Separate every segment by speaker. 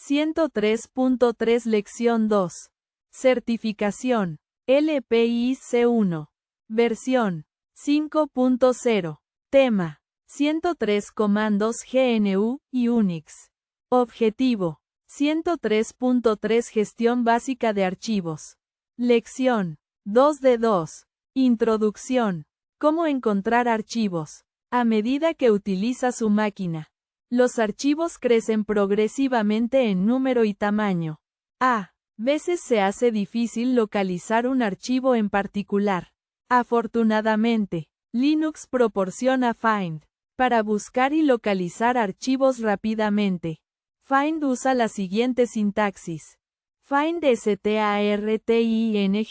Speaker 1: 103.3 Lección 2. Certificación. LPIC1. Versión 5.0. Tema. 103 Comandos GNU y Unix. Objetivo. 103.3 Gestión básica de archivos. Lección 2 de 2. Introducción. Cómo encontrar archivos. A medida que utiliza su máquina, los archivos crecen progresivamente en número y tamaño. A veces se hace difícil localizar un archivo en particular. Afortunadamente, Linux proporciona Find para buscar y localizar archivos rápidamente. Find usa la siguiente sintaxis. Find starting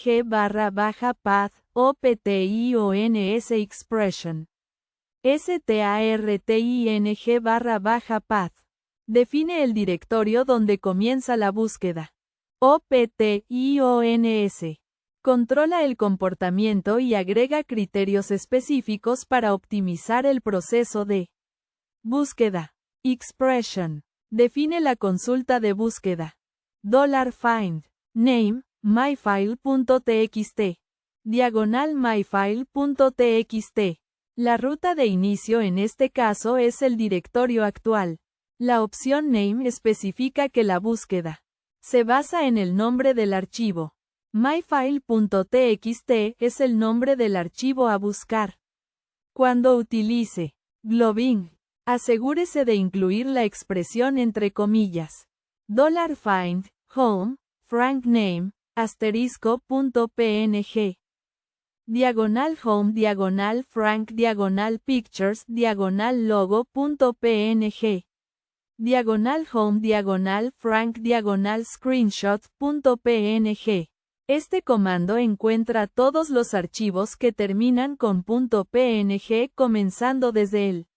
Speaker 1: /path options expression. starting/path. Define el directorio donde comienza la búsqueda. options. Controla el comportamiento y agrega criterios específicos para optimizar el proceso de búsqueda. Expression. Define la consulta de búsqueda. $find. Name, myfile.txt. Diagonal myfile.txt. La ruta de inicio en este caso es el directorio actual. La opción Name especifica que la búsqueda se basa en el nombre del archivo. myfile.txt es el nombre del archivo a buscar. Cuando utilice globbing, asegúrese de incluir la expresión entre comillas. $find, home, frank name, *.png. Diagonal home diagonal frank diagonal pictures diagonal logo.png. Diagonal home diagonal frank diagonal screenshot.png. Este comando encuentra todos los archivos que terminan con .png comenzando desde el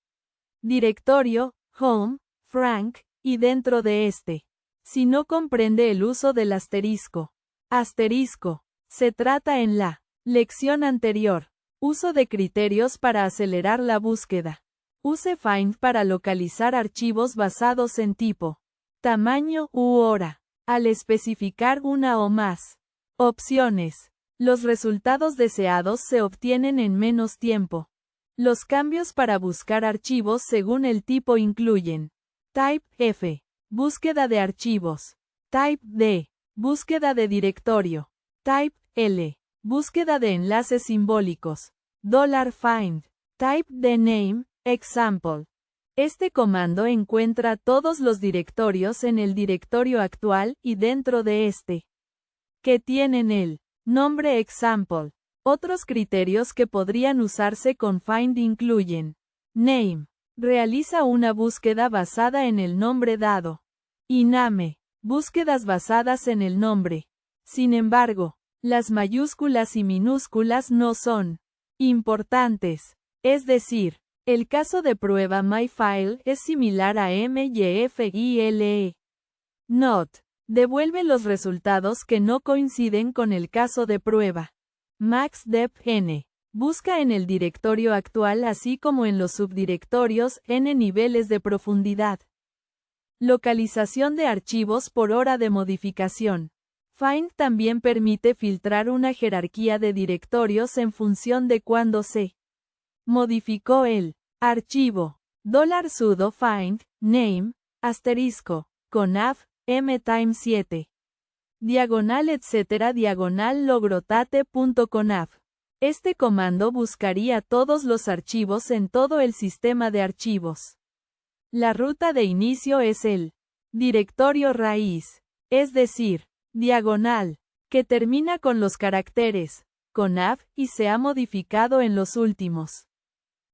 Speaker 1: directorio, home, frank, y dentro de este. Si no comprende el uso del asterisco. Asterisco. Se trata en la lección anterior. Uso de criterios para acelerar la búsqueda. Use Find para localizar archivos basados en tipo, tamaño u hora. Al especificar una o más opciones, los resultados deseados se obtienen en menos tiempo. Los cambios para buscar archivos según el tipo incluyen: Type F. Búsqueda de archivos. Type D. Búsqueda de directorio. Type L. Búsqueda de enlaces simbólicos. $find. Type D name, example. Este comando encuentra todos los directorios en el directorio actual y dentro de este, que tienen el nombre example. Otros criterios que podrían usarse con Find incluyen: Name. Realiza una búsqueda basada en el nombre dado. Y Name. Búsquedas basadas en el nombre. Sin embargo, las mayúsculas y minúsculas no son importantes. Es decir, el caso de prueba myfile es similar a myfile. Note. Devuelve los resultados que no coinciden con el caso de prueba. maxdep n. Busca en el directorio actual así como en los subdirectorios n niveles de profundidad. Localización de archivos por hora de modificación. Find también permite filtrar una jerarquía de directorios en función de cuándo se modificó el archivo. $sudo find, name, asterisco, conaf, mtime7. Diagonal etcétera diagonal logrotate.conaf. Este comando buscaría todos los archivos en todo el sistema de archivos. La ruta de inicio es el directorio raíz, es decir, diagonal, que termina con los caracteres conaf y se ha modificado en los últimos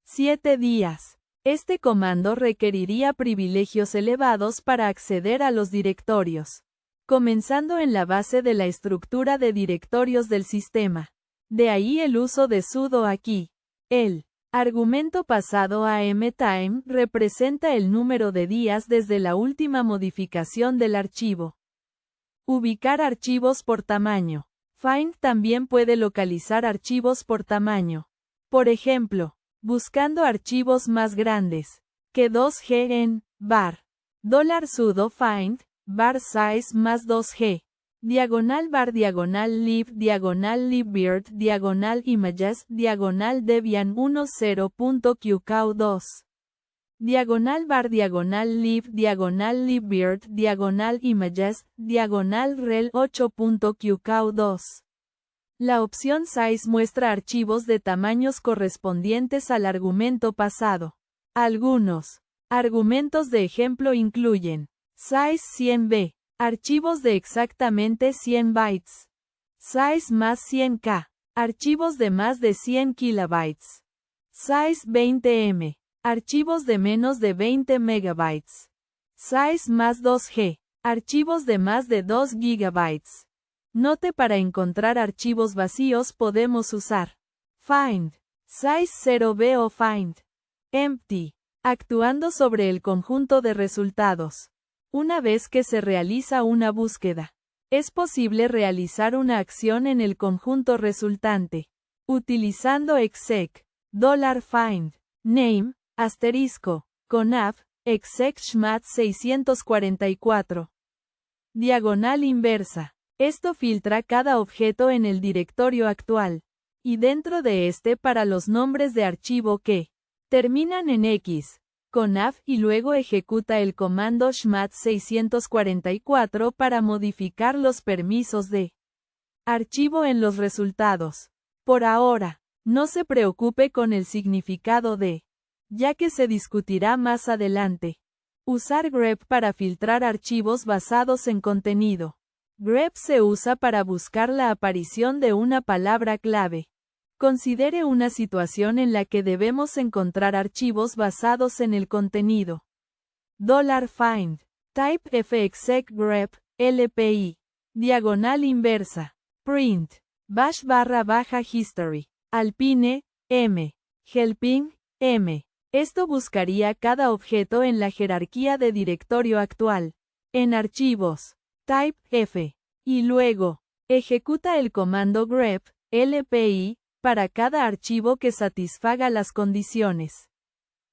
Speaker 1: 7 días. Este comando requeriría privilegios elevados para acceder a los directorios, comenzando en la base de la estructura de directorios del sistema. De ahí el uso de sudo aquí. El argumento pasado a mtime representa el número de días desde la última modificación del archivo. Ubicar archivos por tamaño. Find también puede localizar archivos por tamaño. Por ejemplo, buscando archivos más grandes que 2G en var. $sudo find, var size más 2G. Diagonal var diagonal lib diagonal libvirt diagonal images diagonal debian 10.qcow2. Diagonal var diagonal lib diagonal libvirt diagonal images diagonal rel 8.qcow2. La opción size muestra archivos de tamaños correspondientes al argumento pasado. Algunos argumentos de ejemplo incluyen size 100b, archivos de exactamente 100 bytes. Size más 100k, archivos de más de 100 kilobytes. Size 20m, archivos de menos de 20 megabytes. Size más 2G, archivos de más de 2 gigabytes. Note: para encontrar archivos vacíos podemos usar find, size 0b o find empty, actuando sobre el conjunto de resultados. Una vez que se realiza una búsqueda, es posible realizar una acción en el conjunto resultante, utilizando exec $find name *conaf exec shmat 644. Diagonal inversa. Esto filtra cada objeto en el directorio actual, y dentro de este para los nombres de archivo que terminan en X, conaf, y luego ejecuta el comando shmat 644 para modificar los permisos de archivo en los resultados. Por ahora, no se preocupe con el significado de, ya que se discutirá más adelante. Usar grep para filtrar archivos basados en contenido. Grep se usa para buscar la aparición de una palabra clave. Considere una situación en la que debemos encontrar archivos basados en el contenido. $find, type fexec grep, lpi, diagonal inversa, print, bash / history, alpine, m, helping, m. Esto buscaría cada objeto en la jerarquía de directorio actual. En archivos, type f, y luego, ejecuta el comando grep, lpi, para cada archivo que satisfaga las condiciones.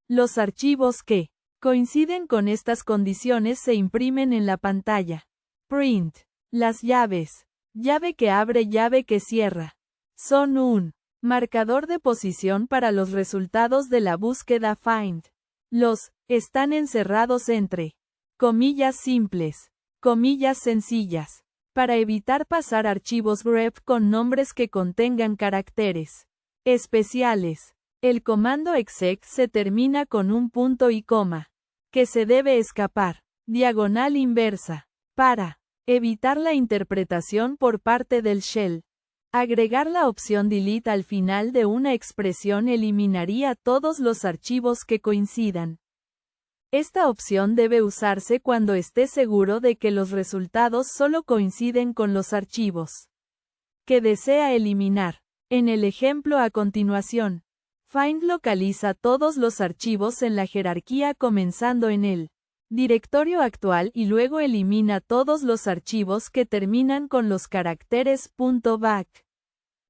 Speaker 1: Los archivos que coinciden con estas condiciones se imprimen en la pantalla. Print. Las llaves, llave que abre, llave que cierra, son un marcador de posición para los resultados de la búsqueda find. Los están encerrados entre comillas simples, comillas sencillas, para evitar pasar archivos grep con nombres que contengan caracteres especiales. El comando exec se termina con un punto y coma, que se debe escapar. Diagonal inversa, para evitar la interpretación por parte del shell. Agregar la opción delete al final de una expresión eliminaría todos los archivos que coincidan. Esta opción debe usarse cuando esté seguro de que los resultados solo coinciden con los archivos que desea eliminar. En el ejemplo a continuación, find localiza todos los archivos en la jerarquía comenzando en el directorio actual y luego elimina todos los archivos que terminan con los caracteres .back.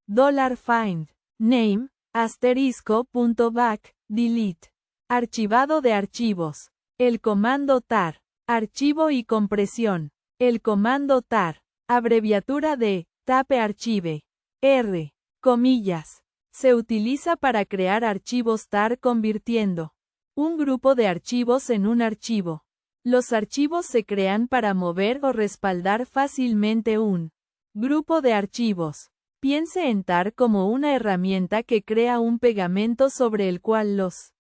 Speaker 1: $find name *back delete. Archivado de archivos. El comando tar, archivo y compresión. El comando tar, abreviatura de tape archive, R, comillas, se utiliza para crear archivos tar convirtiendo un grupo de archivos en un archivo. Los archivos se crean para mover o respaldar fácilmente un grupo de archivos. Piense en tar como una herramienta que crea un pegamento sobre el cual los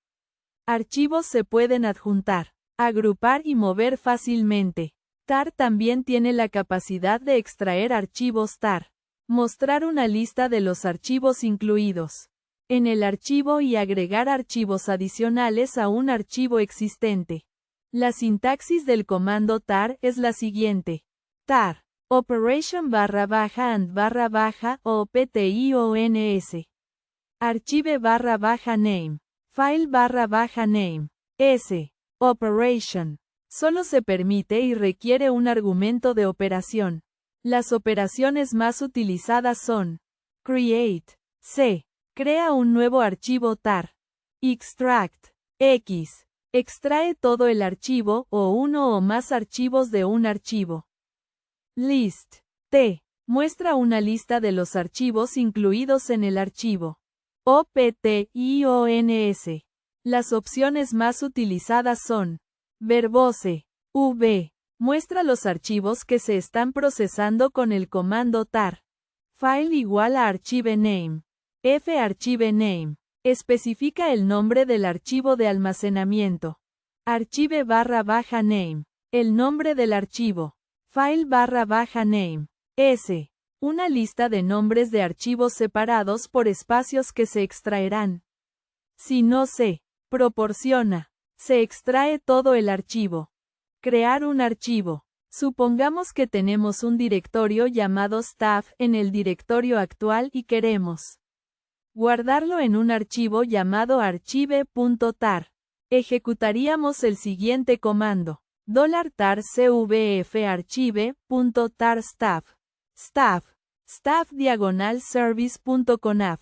Speaker 1: archivos se pueden adjuntar, agrupar y mover fácilmente. Tar también tiene la capacidad de extraer archivos tar, mostrar una lista de los archivos incluidos en el archivo y agregar archivos adicionales a un archivo existente. La sintaxis del comando tar es la siguiente. Tar, operation /and options. Archive /name. File /name. S. Operation. Solo se permite y requiere un argumento de operación. Las operaciones más utilizadas son create, c. Crea un nuevo archivo tar. Extract, x. Extrae todo el archivo o uno o más archivos de un archivo. List. T. Muestra una lista de los archivos incluidos en el archivo. OPTIONS. Las opciones más utilizadas son Verbose. V. Muestra los archivos que se están procesando con el comando tar. File igual a archive name. F archive name. Especifica el nombre del archivo de almacenamiento. Archive _ name. El nombre del archivo. File _ name. S. Una lista de nombres de archivos separados por espacios que se extraerán. Si no se proporciona, se extrae todo el archivo. Crear un archivo. Supongamos que tenemos un directorio llamado staff en el directorio actual y queremos guardarlo en un archivo llamado archive.tar. Ejecutaríamos el siguiente comando. $tar cvf archive.tar staff. Staff /service.conf.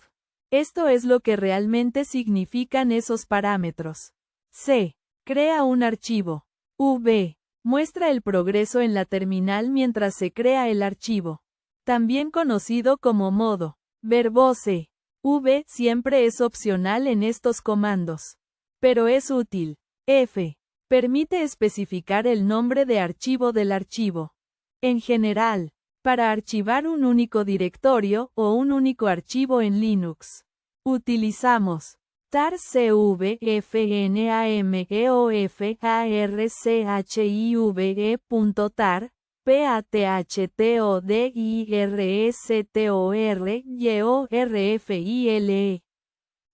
Speaker 1: Esto es lo que realmente significan esos parámetros. C. Crea un archivo. V. Muestra el progreso en la terminal mientras se crea el archivo. También conocido como modo. Verbose. V siempre es opcional en estos comandos. Pero es útil. F. Permite especificar el nombre de archivo del archivo. En general, para archivar un único directorio o un único archivo en Linux, utilizamos tar cvfnameoffarchive.tar, pathtodirstore.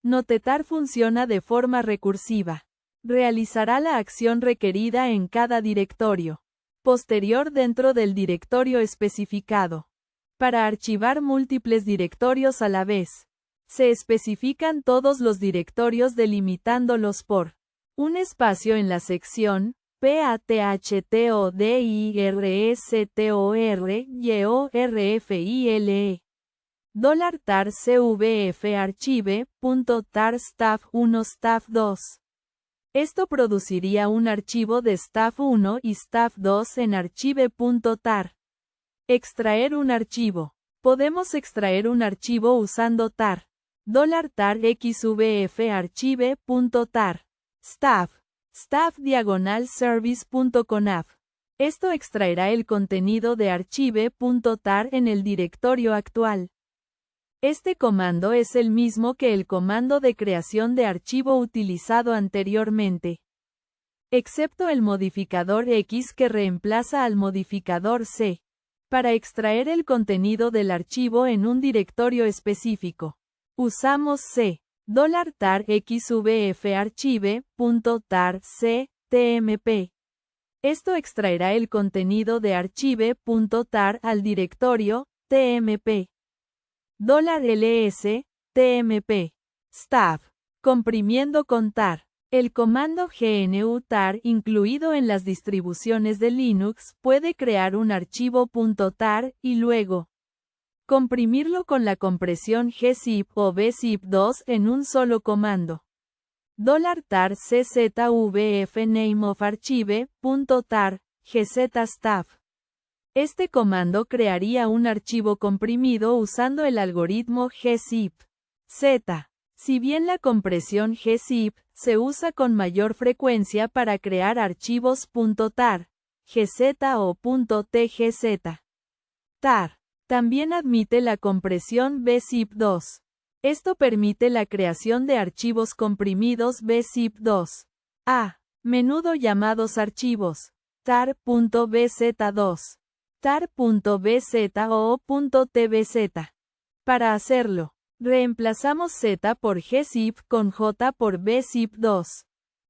Speaker 1: Notetar funciona de forma recursiva. Realizará la acción requerida en cada directorio posterior dentro del directorio especificado. Para archivar múltiples directorios a la vez, se especifican todos los directorios delimitándolos por un espacio en la sección pathtodirstore. $tar cvf archive.tar staff1 staff2. Esto produciría un archivo de staff1 y staff2 en archive.tar. Extraer un archivo. Podemos extraer un archivo usando tar. $tar xvf archive.tar. Staff /service.conf. Esto extraerá el contenido de archive.tar en el directorio actual. Este comando es el mismo que el comando de creación de archivo utilizado anteriormente, excepto el modificador X que reemplaza al modificador C, para extraer el contenido del archivo en un directorio específico. Usamos C. $tar xvf archive.tar c tmp. Esto extraerá el contenido de archive.tar al directorio tmp. $ls tmp. Staff. Comprimiendo con tar. El comando GNU tar incluido en las distribuciones de Linux puede crear un archivo .tar y luego comprimirlo con la compresión gzip o bzip2 en un solo comando. $tar czvf name of archive.tar gzstaff. Este comando crearía un archivo comprimido usando el algoritmo gzip. Z. Si bien la compresión gzip se usa con mayor frecuencia para crear archivos .tar, gz o .tgz. Tar también admite la compresión bzip2. Esto permite la creación de archivos comprimidos bzip2, a menudo llamados archivos tar.bz2. tar.bz o .tbz. Para hacerlo, reemplazamos Z por gzip con J por bzip2.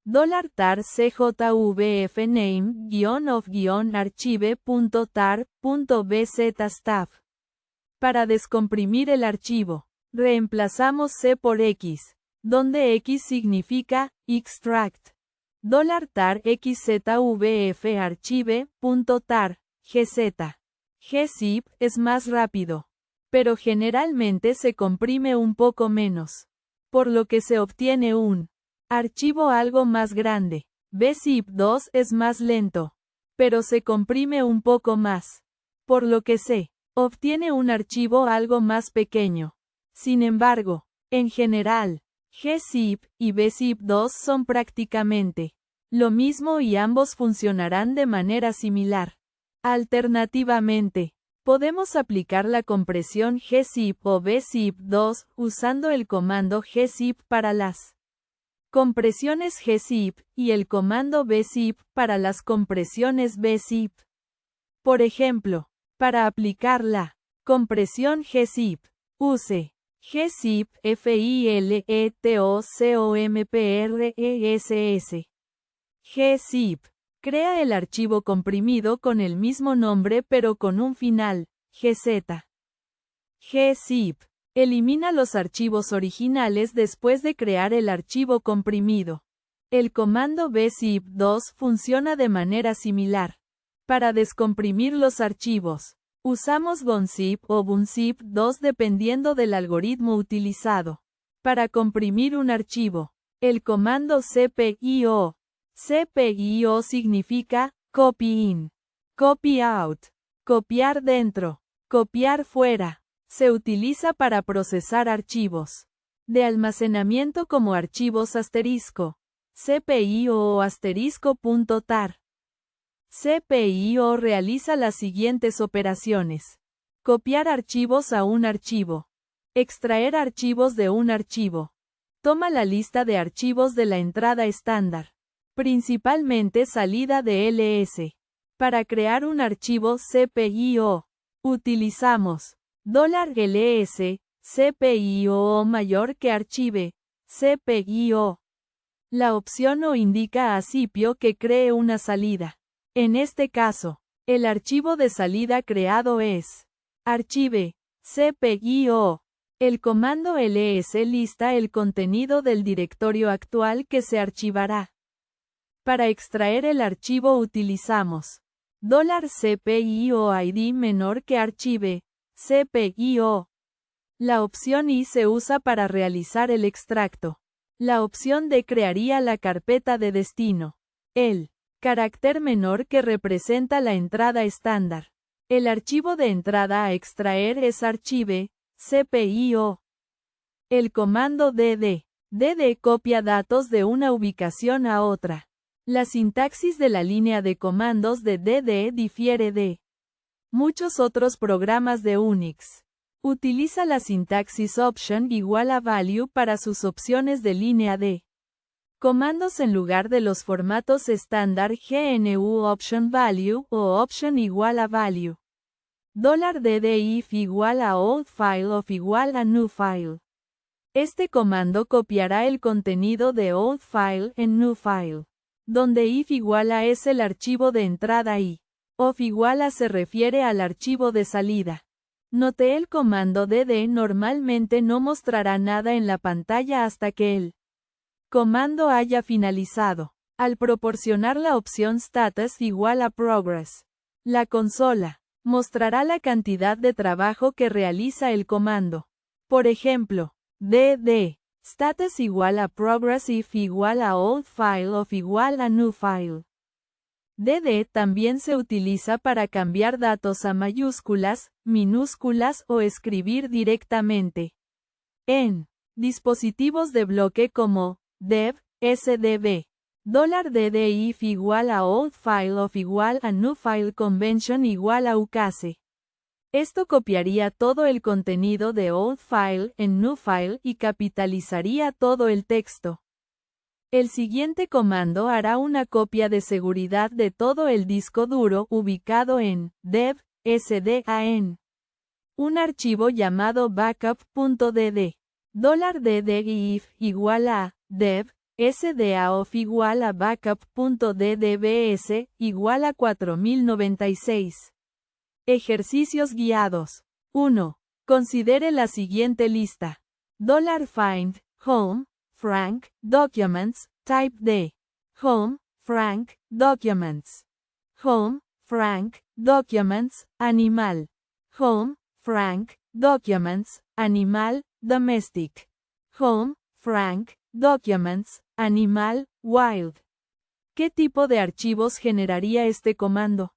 Speaker 1: $tar cjvf name-of-archive.tar.bzstaff. Para descomprimir el archivo, reemplazamos C por X, donde X significa extract. $tar xzvf archive.tar gz. Gzip es más rápido, pero generalmente se comprime un poco menos, por lo que se obtiene un archivo algo más grande. bzip2 es más lento, pero se comprime un poco más. Por lo que se obtiene un archivo algo más pequeño. Sin embargo, en general, gzip y bzip2 son prácticamente lo mismo y ambos funcionarán de manera similar. Alternativamente, podemos aplicar la compresión gzip o bzip2 usando el comando gzip para las compresiones gzip y el comando bzip para las compresiones bzip. Por ejemplo, para aplicar la compresión gzip, use gzip filetocompress. Gzip crea el archivo comprimido con el mismo nombre pero con un final, gz. Gzip elimina los archivos originales después de crear el archivo comprimido. El comando bzip2 funciona de manera similar. Para descomprimir los archivos, usamos bunzip o bunzip2 dependiendo del algoritmo utilizado. Para comprimir un archivo, el comando cpio. cpio significa copy in, copy out, copiar dentro, copiar fuera. Se utiliza para procesar archivos de almacenamiento como archivos asterisco, cpio o asterisco.tar. cpio realiza las siguientes operaciones: copiar archivos a un archivo, extraer archivos de un archivo, toma la lista de archivos de la entrada estándar, principalmente salida de ls. Para crear un archivo cpio, utilizamos $ls, cpio mayor que archive, cpio. La opción o indica a Scipio que cree una salida. En este caso, el archivo de salida creado es archive, cpio. El comando ls lista el contenido del directorio actual que se archivará. Para extraer el archivo utilizamos $cpio id menor que archive, cpio. La opción I se usa para realizar el extracto. La opción D crearía la carpeta de destino. El carácter menor que representa la entrada estándar. El archivo de entrada a extraer es archive, cpio. El comando dd. dd copia datos de una ubicación a otra. La sintaxis de la línea de comandos de dd difiere de muchos otros programas de Unix. Utiliza la sintaxis option igual a value para sus opciones de línea de comandos en lugar de los formatos estándar GNU option value o option igual a value. $dd if igual a old file of igual a new file. Este comando copiará el contenido de old file en new file, donde if igual a es el archivo de entrada y of igual a se refiere al archivo de salida. Note el comando dd normalmente no mostrará nada en la pantalla hasta que el comando haya finalizado. Al proporcionar la opción status igual a progress, la consola mostrará la cantidad de trabajo que realiza el comando. Por ejemplo, dd status igual a progress if igual a old file of igual a new file. dd también se utiliza para cambiar datos a mayúsculas, minúsculas o escribir directamente en dispositivos de bloque como dev, sdb. $dd if igual a old file of igual a new file convention igual a ucase. Esto copiaría todo el contenido de old file en new file y capitalizaría todo el texto. El siguiente comando hará una copia de seguridad de todo el disco duro ubicado en dev, sdan. Un archivo llamado backup.dd. $dd if igual a dev, sda of igual a backup.ddbs igual a 4096. Ejercicios guiados. 1. Considere la siguiente lista. $find, home, Frank, documents, type D. Home, Frank, documents. Home, Frank, documents, animal. Home, Frank, documents, animal, domestic. Home, Frank, documents, animal, wild. ¿Qué tipo de archivos generaría este comando?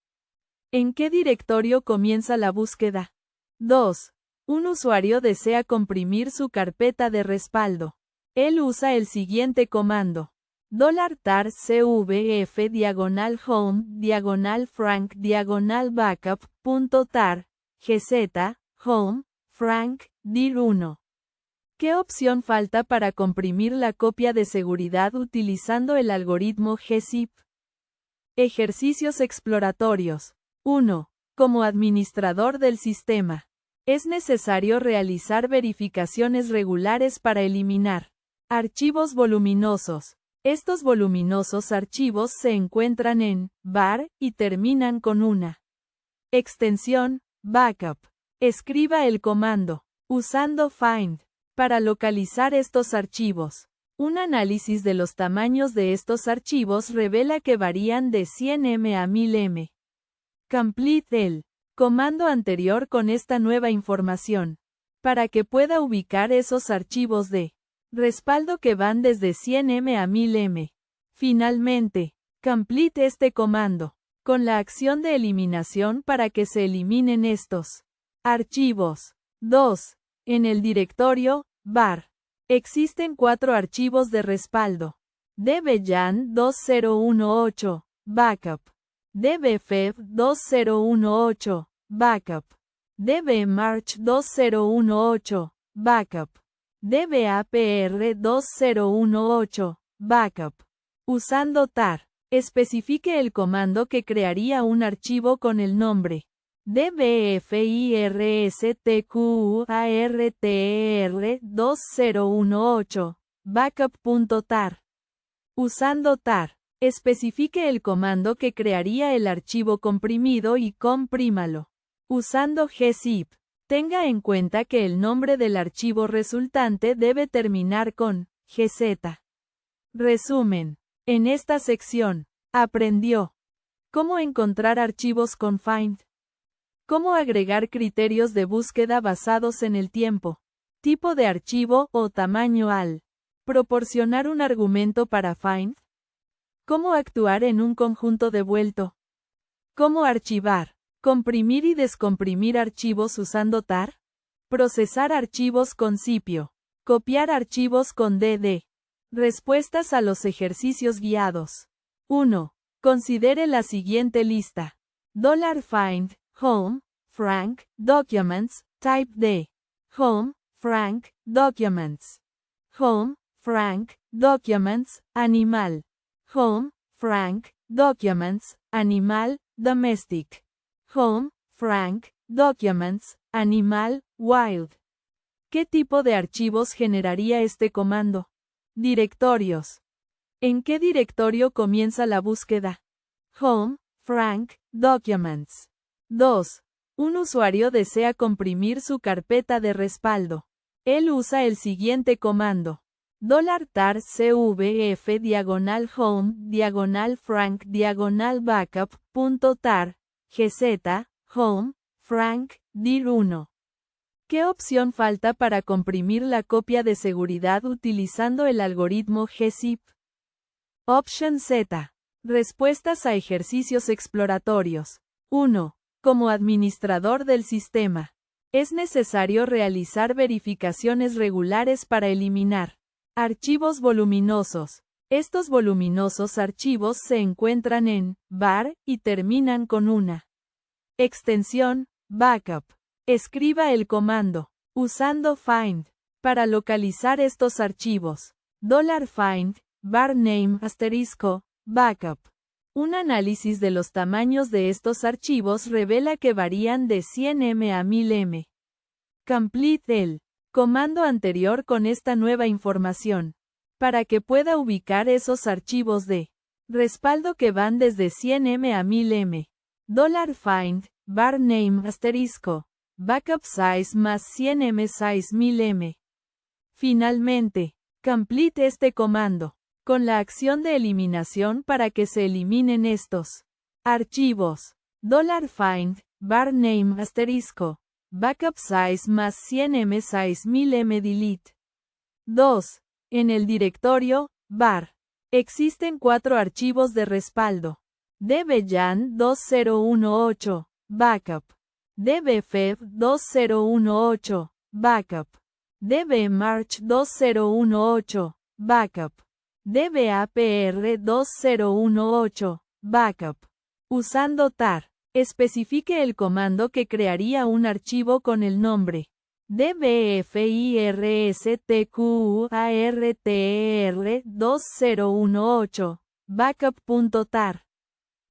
Speaker 1: ¿En qué directorio comienza la búsqueda? 2. Un usuario desea comprimir su carpeta de respaldo. Él usa el siguiente comando. $tar cvf /home /frank /backup.tar gz home frank dir 1. ¿Qué opción falta para comprimir la copia de seguridad utilizando el algoritmo gzip? Ejercicios exploratorios. 1. Como administrador del sistema, es necesario realizar verificaciones regulares para eliminar archivos voluminosos. Estos voluminosos archivos se encuentran en var y terminan con una extensión backup. Escriba el comando usando find para localizar estos archivos. Un análisis de los tamaños de estos archivos revela que varían de 100 M a 1000 M. Complete el comando anterior con esta nueva información, para que pueda ubicar esos archivos de respaldo que van desde 100 M a 1000 M. Finalmente, complete este comando con la acción de eliminación para que se eliminen estos archivos. 2. En el directorio var existen 4 archivos de respaldo. dbjan 2018 backup, dbfeb 2018 backup, dbmarch 2018 backup, dbapr 2018 backup. Usando tar, especifique el comando que crearía un archivo con el nombre dbfirstqarter 2018 backup.tar. Usando tar, especifique el comando que crearía el archivo comprimido y comprímalo. Usando gzip, tenga en cuenta que el nombre del archivo resultante debe terminar con gz. Resumen. En esta sección, aprendió cómo encontrar archivos con find, cómo agregar criterios de búsqueda basados en el tiempo, tipo de archivo o tamaño al proporcionar un argumento para find, cómo actuar en un conjunto devuelto, cómo archivar, comprimir y descomprimir archivos usando tar, procesar archivos con cipio, copiar archivos con dd. Respuestas a los ejercicios guiados. 1. Considere la siguiente lista. $find, home, frank, documents, type D. Home, frank, documents. Home, frank, documents, animal. Home, frank, documents, animal, domestic. Home, frank, documents, animal, wild. ¿Qué tipo de archivos generaría este comando? Directorios. ¿En qué directorio comienza la búsqueda? Home, frank, documents. 2. Un usuario desea comprimir su carpeta de respaldo. Él usa el siguiente comando. $tar cvf /home /frank /backup.tar gz home frank dir 1. ¿Qué opción falta para comprimir la copia de seguridad utilizando el algoritmo gzip? Option Z. Respuestas a ejercicios exploratorios. 1. Como administrador del sistema, es necesario realizar verificaciones regulares para eliminar archivos voluminosos. Estos voluminosos archivos se encuentran en var y terminan con una extensión backup. Escriba el comando usando find para localizar estos archivos. $find var name backup. Un análisis de los tamaños de estos archivos revela que varían de 100 M a 1000 M. Complete el comando anterior con esta nueva información, para que pueda ubicar esos archivos de respaldo que van desde 100 M a 1000 M. $find var name backup size más 100 M size 1000 M. Finalmente, complete este comando con la acción de eliminación para que se eliminen estos archivos. $find var name backup size más 100 M size 1000 M delete. 2. En el directorio var Existen 4 archivos de respaldo. dbjan 2018, backup. dbfeb 2018, backup. dbmarch 2018, backup. dbapr 2018, backup. Usando tar, especifique el comando que crearía un archivo con el nombre dbfirstqarter 2018, backup.tar.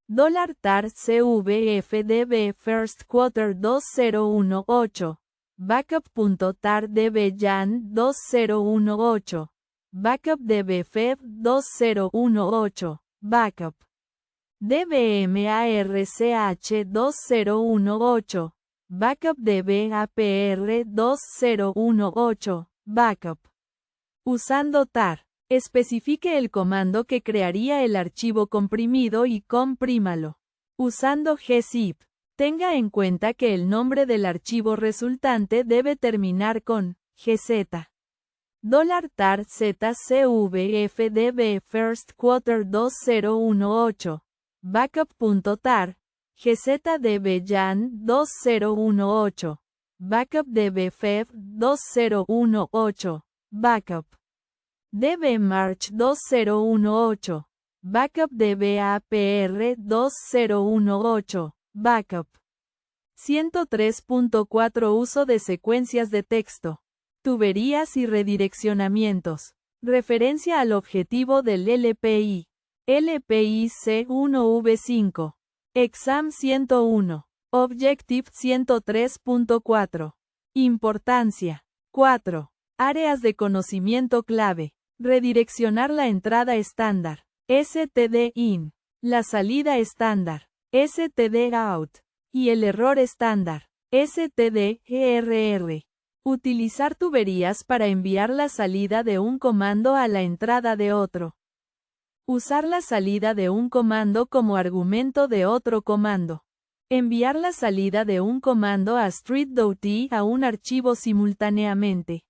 Speaker 1: $tar cvfdb first quarter 2018, backup.tar dbjan 2018, backup dbfeb 2018, backup. dbmarch 2018, backup dbapr 2018, backup. Usando tar, especifique el comando que crearía el archivo comprimido y comprímalo. Usando gzip, tenga en cuenta que el nombre del archivo resultante debe terminar con gz. $tar zcvfdb first quarter 2018, backup.tar, gzdbjan 2018, backup dbfeb 2018, backup. dbmarch 2018, backup dbapr 2018, backup. 103.4 Uso de secuencias de texto. Tuberías y redireccionamientos. Referencia al objetivo del LPI. LPI C1V5. Exam 101. Objective 103.4. Importancia. 4. Áreas de conocimiento clave. Redireccionar la entrada estándar. std-in. La salida estándar. std-out. Y el error estándar. std-err. Utilizar tuberías para enviar la salida de un comando a la entrada de otro. Usar la salida de un comando como argumento de otro comando. Enviar la salida de un comando a street.t a un archivo simultáneamente.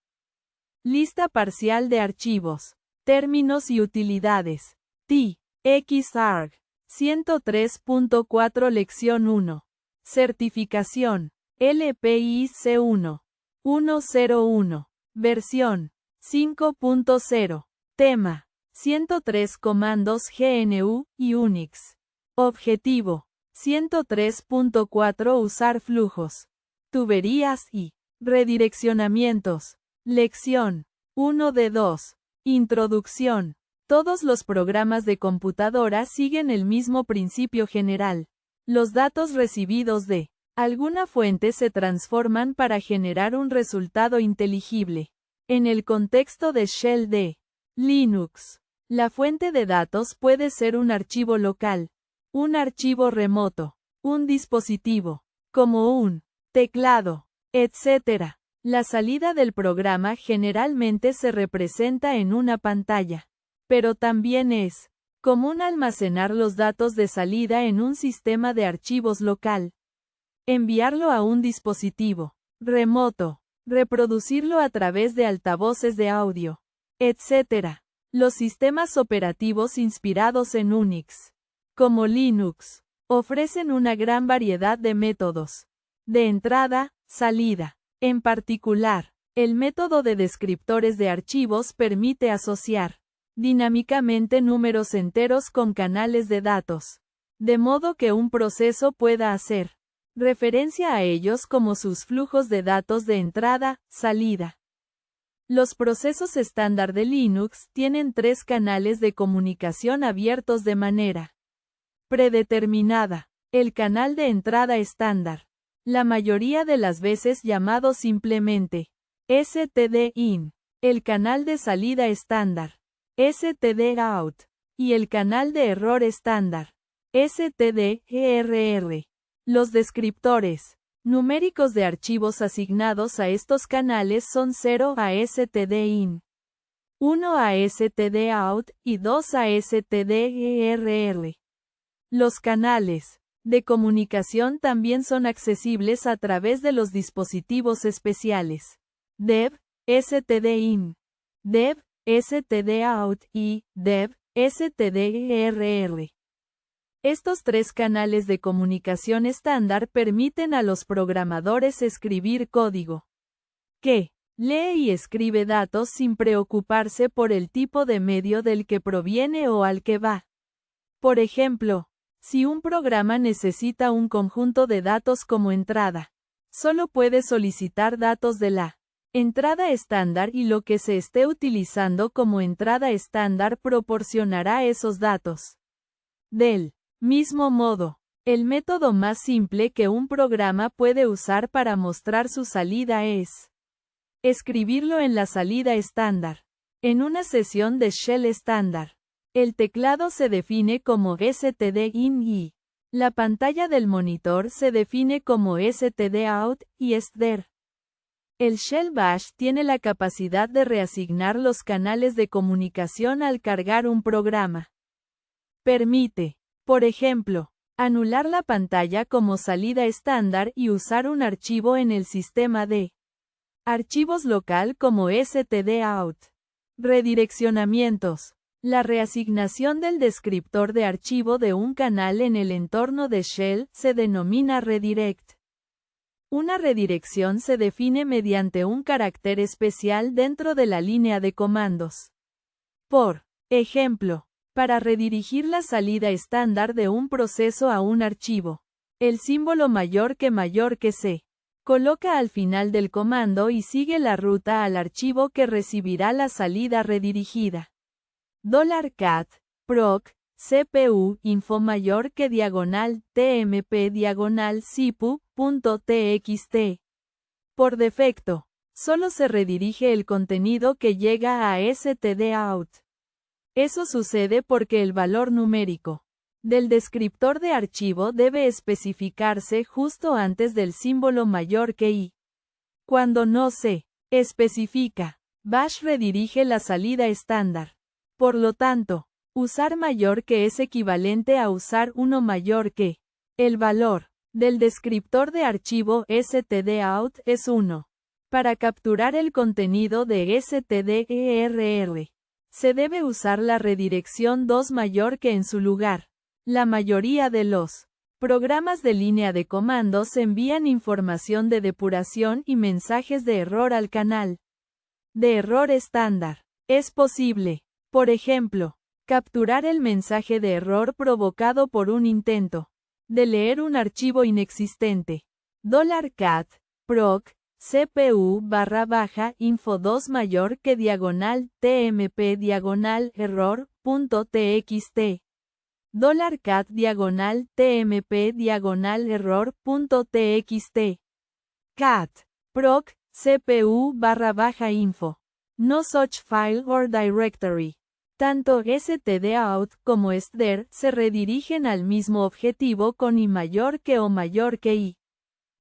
Speaker 1: Lista parcial de archivos. Términos y utilidades. T.Xarg. 103.4 Lección 1. Certificación. LPI C1. 101. Versión. 5.0. Tema. 103 comandos GNU y Unix. Objetivo. 103.4 Usar flujos. Tuberías y redireccionamientos. Lección 1 de 2. Introducción. Todos los programas de computadora siguen el mismo principio general. Los datos recibidos de alguna fuente se transforman para generar un resultado inteligible. En el contexto de Shell de Linux, la fuente de datos puede ser un archivo local, un archivo remoto, un dispositivo, como un teclado, etc. La salida del programa generalmente se representa en una pantalla, pero también es común almacenar los datos de salida en un sistema de archivos local, enviarlo a un dispositivo remoto, reproducirlo a través de altavoces de audio, etc. Los sistemas operativos inspirados en Unix, como Linux, ofrecen una gran variedad de métodos de entrada, salida. En particular, el método de descriptores de archivos permite asociar dinámicamente números enteros con canales de datos, de modo que un proceso pueda hacer referencia a ellos como sus flujos de datos de entrada, salida. Los procesos estándar de Linux tienen 3 canales de comunicación abiertos de manera predeterminada. El canal de entrada estándar, la mayoría de las veces llamado simplemente std-in, el canal de salida estándar, std-out, y el canal de error estándar, std-err. Los descriptores numéricos de archivos asignados a estos canales son 0 a std-in, 1 a std-out y 2 a std-err. Los canales de comunicación también son accesibles a través de los dispositivos especiales dev, std-in, dev, std-out y dev, stderr. Estos tres canales de comunicación estándar permiten a los programadores escribir código que lee y escribe datos sin preocuparse por el tipo de medio del que proviene o al que va. Por ejemplo, si un programa necesita un conjunto de datos como entrada, solo puede solicitar datos de la entrada estándar y lo que se esté utilizando como entrada estándar proporcionará esos datos. Del mismo modo, el método más simple que un programa puede usar para mostrar su salida es escribirlo en la salida estándar. En una sesión de shell estándar, el teclado se define como stdin y la pantalla del monitor se define como stdout y stder. El shell bash tiene la capacidad de reasignar los canales de comunicación al cargar un programa. Permite, por ejemplo, anular la pantalla como salida estándar y usar un archivo en el sistema de archivos local como stdout. Redireccionamientos. La reasignación del descriptor de archivo de un canal en el entorno de shell se denomina redirect. Una redirección se define mediante un carácter especial dentro de la línea de comandos. Por ejemplo, para redirigir la salida estándar de un proceso a un archivo, el símbolo mayor que se coloca al final del comando y sigue la ruta al archivo que recibirá la salida redirigida. $cat, proc, CPU, info mayor que diagonal, tmp diagonal sipu.txt. Por defecto, solo se redirige el contenido que llega a stdout. Eso sucede porque el valor numérico del descriptor de archivo debe especificarse justo antes del símbolo mayor que i. Cuando no se especifica, bash redirige la salida estándar. Por lo tanto, usar mayor que es equivalente a usar uno mayor que. El valor del descriptor de archivo stdout es 1. Para capturar el contenido de stderr, se debe usar la redirección 2 mayor que en su lugar. La mayoría de los programas de línea de comandos envían información de depuración y mensajes de error al canal de error estándar. Es posible, por ejemplo, capturar el mensaje de error provocado por un intento de leer un archivo inexistente. $cat, proc, CPU /info 2 mayor que diagonal tmp diagonal error.txt. $cat diagonal tmp diagonal error.txt. Cat, proc, CPU /info. No such file or directory. Tanto stdout como stder se redirigen al mismo objetivo con i mayor que o mayor que i.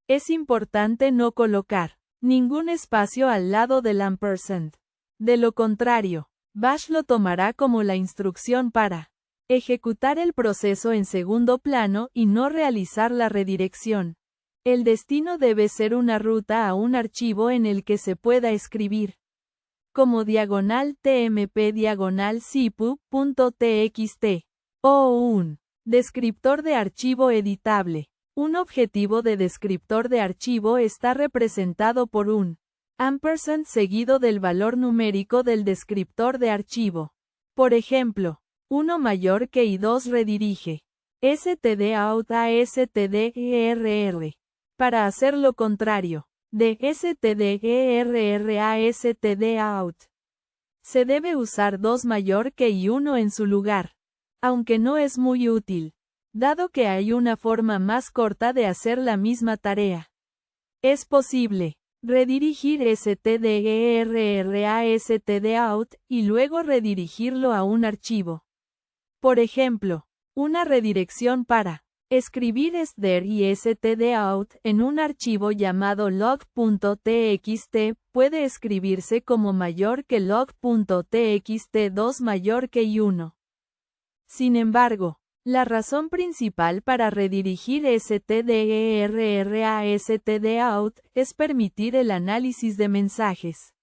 Speaker 1: Es importante no colocar ningún espacio al lado del ampersand. De lo contrario, bash lo tomará como la instrucción para ejecutar el proceso en segundo plano y no realizar la redirección. El destino debe ser una ruta a un archivo en el que se pueda escribir como diagonal tmp diagonal sipu.txt o un descriptor de archivo editable. Un objetivo de descriptor de archivo está representado por un ampersand seguido del valor numérico del descriptor de archivo. Por ejemplo, 1 mayor que y 2 redirige stdout a stderr. Para hacer lo contrario, de stderr a stdout, se debe usar 2 mayor que y 1 en su lugar, aunque no es muy útil, dado que hay una forma más corta de hacer la misma tarea. Es posible redirigir stderr a stdout y luego redirigirlo a un archivo. Por ejemplo, una redirección para escribir stder y stdout en un archivo llamado log.txt puede escribirse como mayor que log.txt 2 mayor que y 1. Sin embargo, la razón principal para redirigir stderr a stdout es permitir el análisis de mensajes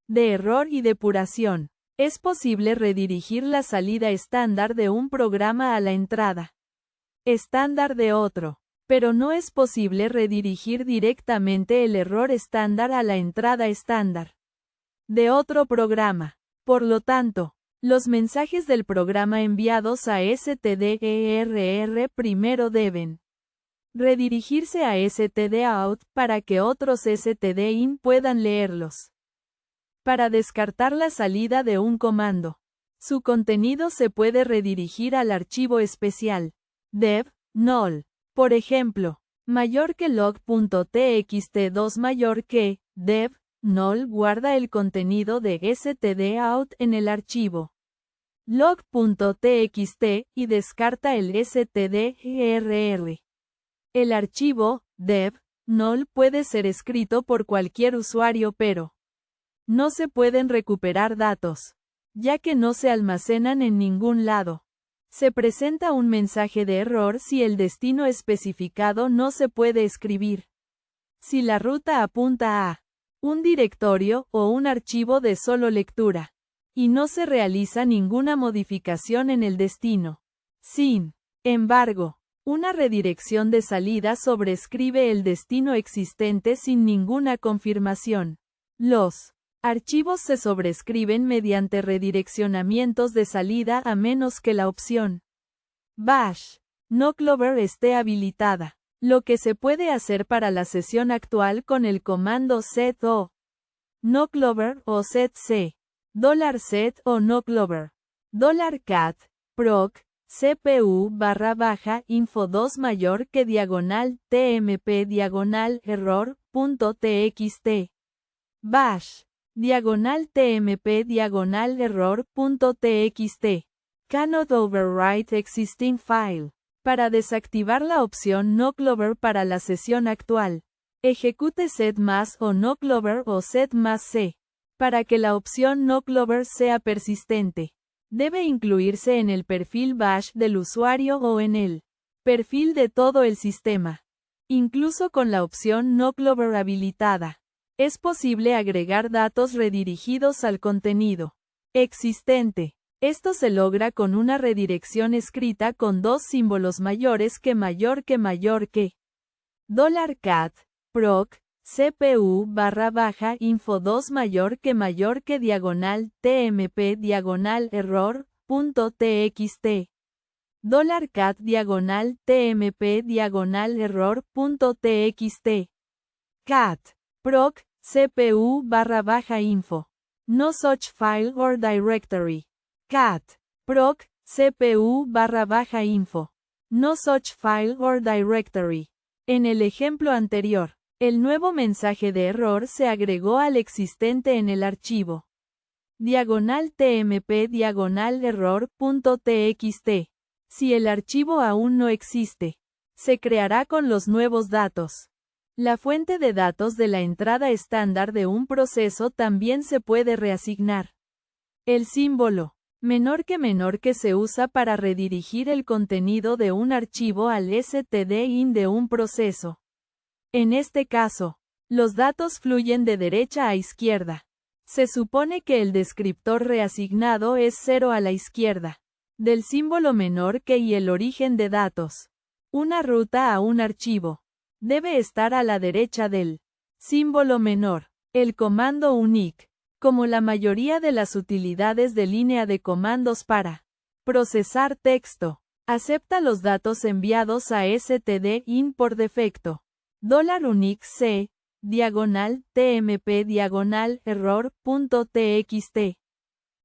Speaker 1: de error y depuración. Es posible redirigir la salida estándar de un programa a la entrada estándar de otro, pero no es posible redirigir directamente el error estándar a la entrada estándar de otro programa. Por lo tanto, los mensajes del programa enviados a stderr primero deben redirigirse a stdout para que otros stdin puedan leerlos. Para descartar la salida de un comando, su contenido se puede redirigir al archivo especial dev null. Por ejemplo, mayor que log.txt2 mayor que dev null guarda el contenido de stdout en el archivo log.txt y descarta el stderr. El archivo dev null puede ser escrito por cualquier usuario, pero no se pueden recuperar datos, ya que no se almacenan en ningún lado. Se presenta un mensaje de error si el destino especificado no se puede escribir. Si la ruta apunta a un directorio o un archivo de solo lectura, y no se realiza ninguna modificación en el destino. Sin embargo, una redirección de salida sobrescribe el destino existente sin ninguna confirmación. Los archivos se sobrescriben mediante redireccionamientos de salida a menos que la opción bash noclover esté habilitada, lo que se puede hacer para la sesión actual con el comando set o noclover o setc, $set o noclover, $cat, proc, cpu /info 2 mayor que diagonal tmp diagonal error.txt, bash diagonal tmp diagonal error.txt. Cannot overwrite existing file. Para desactivar la opción noclover para la sesión actual, ejecute set más o noclover o set más c. Para que la opción noclover sea persistente, debe incluirse en el perfil bash del usuario o en el perfil de todo el sistema. Incluso con la opción noclover habilitada, es posible agregar datos redirigidos al contenido existente. Esto se logra con una redirección escrita con dos símbolos mayores que $cat, proc, cpu /info 2 mayor que diagonal tmp diagonal error.txt, $cat diagonal tmp diagonal error.txt, cat, proc, cpu /info, no such file or directory. Cat, proc, cpu /info, no such file or directory. En el ejemplo anterior, el nuevo mensaje de error se agregó al existente en el archivo diagonal tmp diagonal error.txt. Si el archivo aún no existe, se creará con los nuevos datos. La fuente de datos de la entrada estándar de un proceso también se puede reasignar. El símbolo menor que se usa para redirigir el contenido de un archivo al stdin de un proceso. En este caso, los datos fluyen de derecha a izquierda. Se supone que el descriptor reasignado es 0 a la izquierda del símbolo menor que y el origen de datos. Una ruta a un archivo debe estar a la derecha del símbolo menor. El comando unique, como la mayoría de las utilidades de línea de comandos para procesar texto, acepta los datos enviados a stdin por defecto. $unique c, diagonal tmp diagonal error.txt.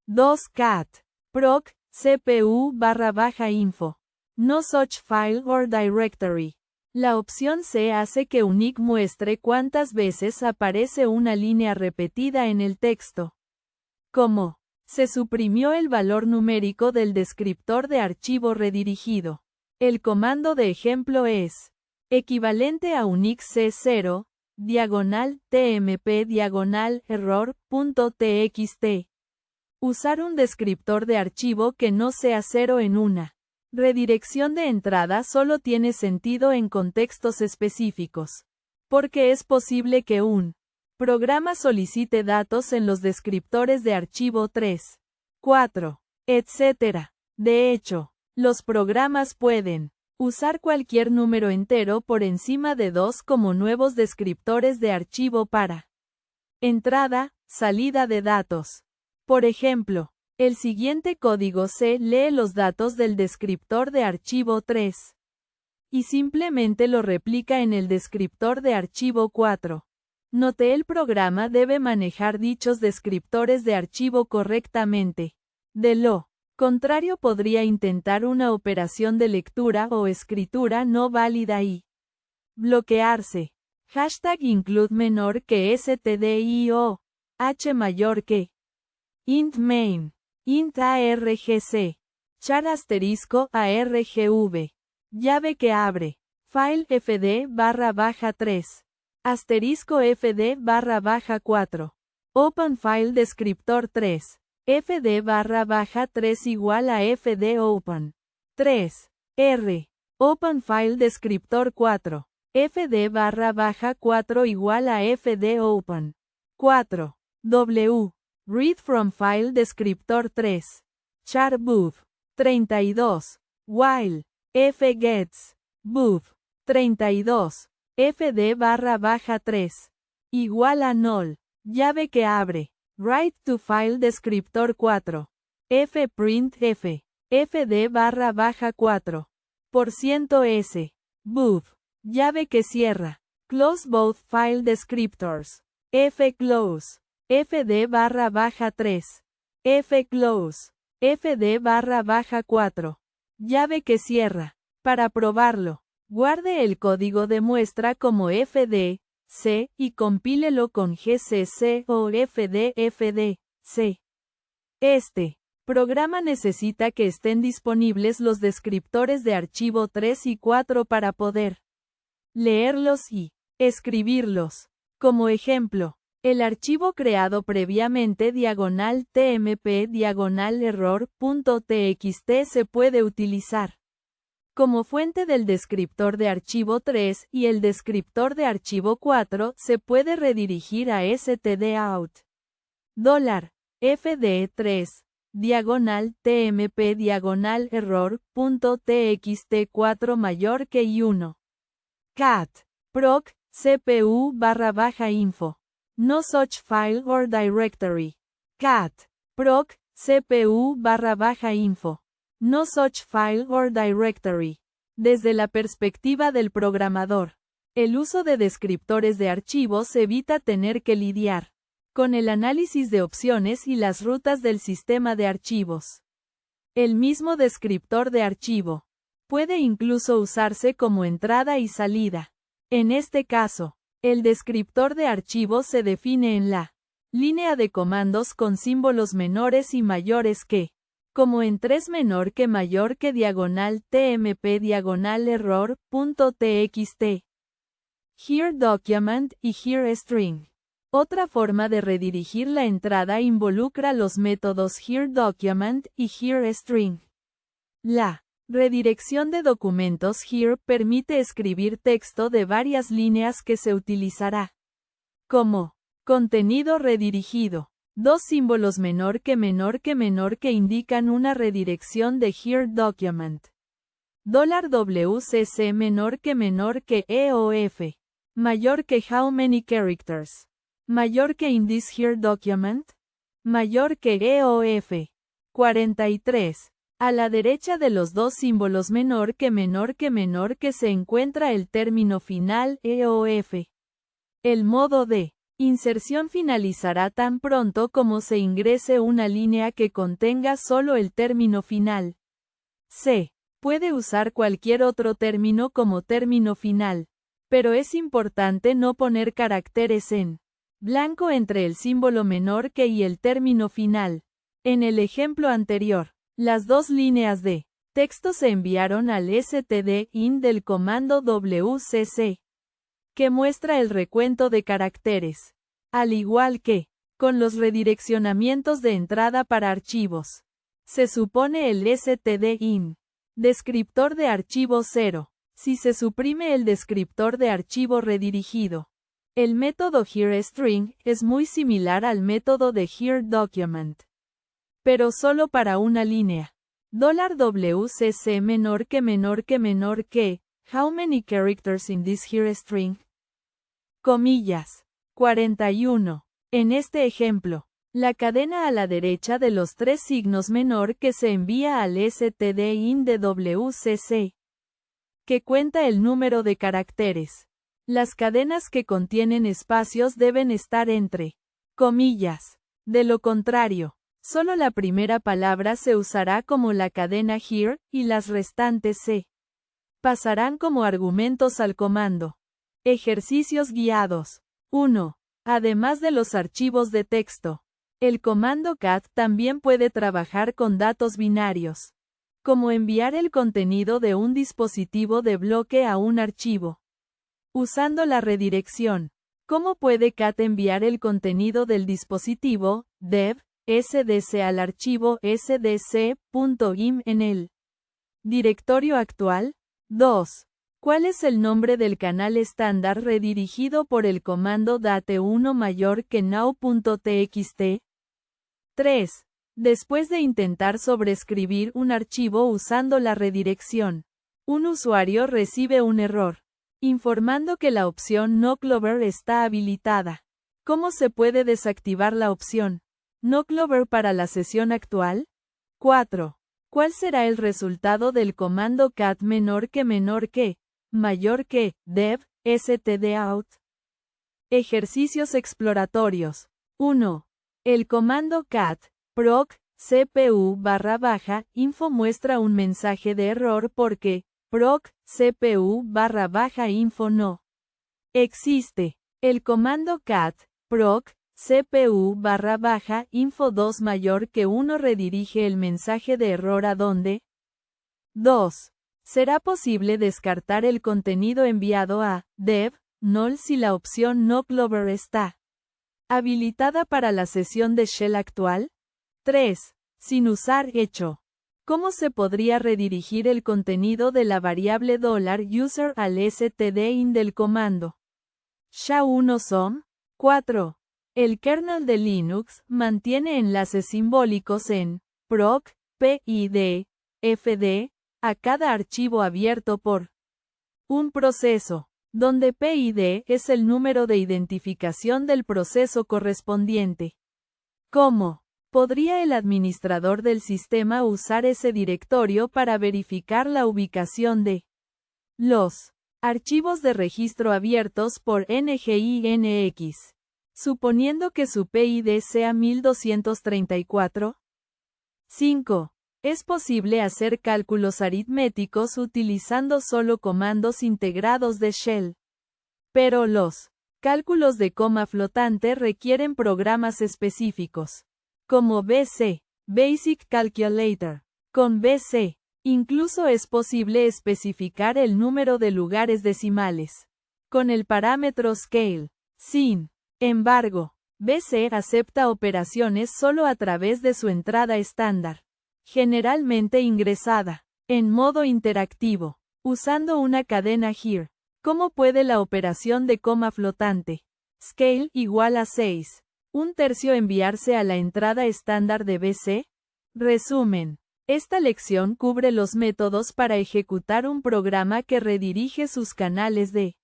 Speaker 1: 2cat, proc, cpu /info. No such file or directory. La opción C hace que unique muestre cuántas veces aparece una línea repetida en el texto. Como se suprimió el valor numérico del descriptor de archivo redirigido. El comando de ejemplo es equivalente a unique c0, diagonal tmp diagonal error.txt. Usar un descriptor de archivo que no sea 0 en una redirección de entrada solo tiene sentido en contextos específicos, porque es posible que un programa solicite datos en los descriptores de archivo 3. 4, etc. De hecho, los programas pueden usar cualquier número entero por encima de 2 como nuevos descriptores de archivo para entrada, salida de datos. Por ejemplo, el siguiente código C lee los datos del descriptor de archivo 3 y simplemente lo replica en el descriptor de archivo 4. Note: el programa debe manejar dichos descriptores de archivo correctamente. De lo contrario, podría intentar una operación de lectura o escritura no válida y bloquearse. #include menor que stdio, h mayor que int main, int argc, char asterisco argv, llave que abre, file fd/3, asterisco fd/4, open file descriptor 3, fd/3 igual a fd open, 3, r, open file descriptor 4, fd/4 igual a fd open, 4, w, read from file descriptor 3, char buf, 32, while, fgets, buf, 32, fd/3, igual a null, llave que abre, write to file descriptor 4, fprintf, fd/4, %s, buf, llave que cierra, close both file descriptors, fclose, fd/3, fclose, fd/4, llave que cierra. Para probarlo, guarde el código de muestra como fd, c, y compílelo con gcc o fd, c. Este programa necesita que estén disponibles los descriptores de archivo 3 y 4 para poder leerlos y escribirlos. Como ejemplo, el archivo creado previamente /tmp/error.txt se puede utilizar como fuente del descriptor de archivo 3 y el descriptor de archivo 4 se puede redirigir a stdout $fd3 $tmp/error.txt 4 mayor que 1. cat proc cpu/info. No such file or directory. cat proc cpu/info. No such file or directory. Desde la perspectiva del programador, el uso de descriptores de archivos evita tener que lidiar con el análisis de opciones y las rutas del sistema de archivos. El mismo descriptor de archivo puede incluso usarse como entrada y salida. En este caso, el descriptor de archivo se define en la línea de comandos con símbolos menores y mayores que, como en 3 menor que mayor que /tmp/error.txt. Here document y here string. Otra forma de redirigir la entrada involucra los métodos hereDocument y hereString. La redirección de documentos here permite escribir texto de varias líneas que se utilizará como contenido redirigido. Dos símbolos menor que indican una redirección de hereDocument. $WCC menor que EOF. Mayor que how many characters. Mayor que in this here document. Mayor que EOF. 43. A la derecha de los dos símbolos menor que se encuentra el término final EOF. El modo de inserción finalizará tan pronto como se ingrese una línea que contenga solo el término final. C. Puede usar cualquier otro término como término final, pero es importante no poner caracteres en blanco entre el símbolo menor que y el término final. En el ejemplo anterior, las dos líneas de texto se enviaron al stdin del comando wcc, que muestra el recuento de caracteres, al igual que con los redireccionamientos de entrada para archivos. Se supone el stdin, descriptor de archivo 0, si se suprime el descriptor de archivo redirigido. El método hereString es muy similar al método de hereDocument. pero solo para una línea. $WCC menor que, how many characters in this here string? Comillas. 41. En este ejemplo, la cadena a la derecha de los tres signos menor que se envía al stdin de WCC, que cuenta el número de caracteres. Las cadenas que contienen espacios deben estar entre comillas. De lo contrario, solo la primera palabra se usará como la cadena here, y las restantes se pasarán como argumentos al comando. Ejercicios guiados. 1. Además de los archivos de texto, el comando cat también puede trabajar con datos binarios, como enviar el contenido de un dispositivo de bloque a un archivo. Usando la redirección. ¿Cómo puede cat enviar el contenido del dispositivo, dev, SDC al archivo sdc.im en el directorio actual? 2. ¿Cuál es el nombre del canal estándar redirigido por el comando date1 mayor que now.txt? 3. Después de intentar sobreescribir un archivo usando la redirección, un usuario recibe un error, informando que la opción no clover está habilitada. ¿Cómo se puede desactivar la opción no clover para la sesión actual? 4. ¿Cuál será el resultado del comando cat mayor que, dev, stdout? Ejercicios exploratorios. 1. El comando cat, proc, cpu/info muestra un mensaje de error porque, proc, cpu/info no existe. El comando cat, proc, cpu/info 2 mayor que 1 redirige el mensaje de error a dónde. 2. ¿Será posible descartar el contenido enviado a dev null si la opción no clover está habilitada para la sesión de shell actual? 3. Sin usar hecho. ¿Cómo se podría redirigir el contenido de la variable $user al stdin del comando SHA-1 SOM? 4. El kernel de Linux mantiene enlaces simbólicos en proc, PID, FD, a cada archivo abierto por un proceso, donde PID es el número de identificación del proceso correspondiente. ¿Cómo podría el administrador del sistema usar ese directorio para verificar la ubicación de los archivos de registro abiertos por NGINX, suponiendo que su PID sea 1234? 5. Es posible hacer cálculos aritméticos utilizando solo comandos integrados de shell. Pero los cálculos de coma flotante requieren programas específicos, como BC, Basic Calculator. Con BC, incluso es posible especificar el número de lugares decimales, con el parámetro scale. Sin embargo, BC acepta operaciones solo a través de su entrada estándar, generalmente ingresada en modo interactivo, usando una cadena here. ¿Cómo puede la operación de coma flotante scale igual a 6, un tercio enviarse a la entrada estándar de BC? Resumen. Esta lección cubre los métodos para ejecutar un programa que redirige sus canales de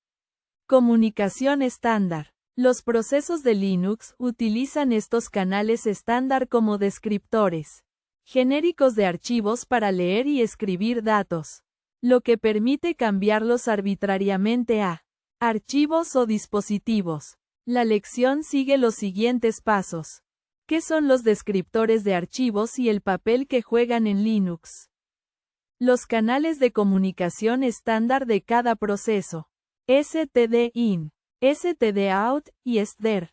Speaker 1: comunicación estándar. Los procesos de Linux utilizan estos canales estándar como descriptores genéricos de archivos para leer y escribir datos, lo que permite cambiarlos arbitrariamente a archivos o dispositivos. La lección sigue los siguientes pasos. ¿Qué son los descriptores de archivos y el papel que juegan en Linux? Los canales de comunicación estándar de cada proceso. stdin, stdout y stdir.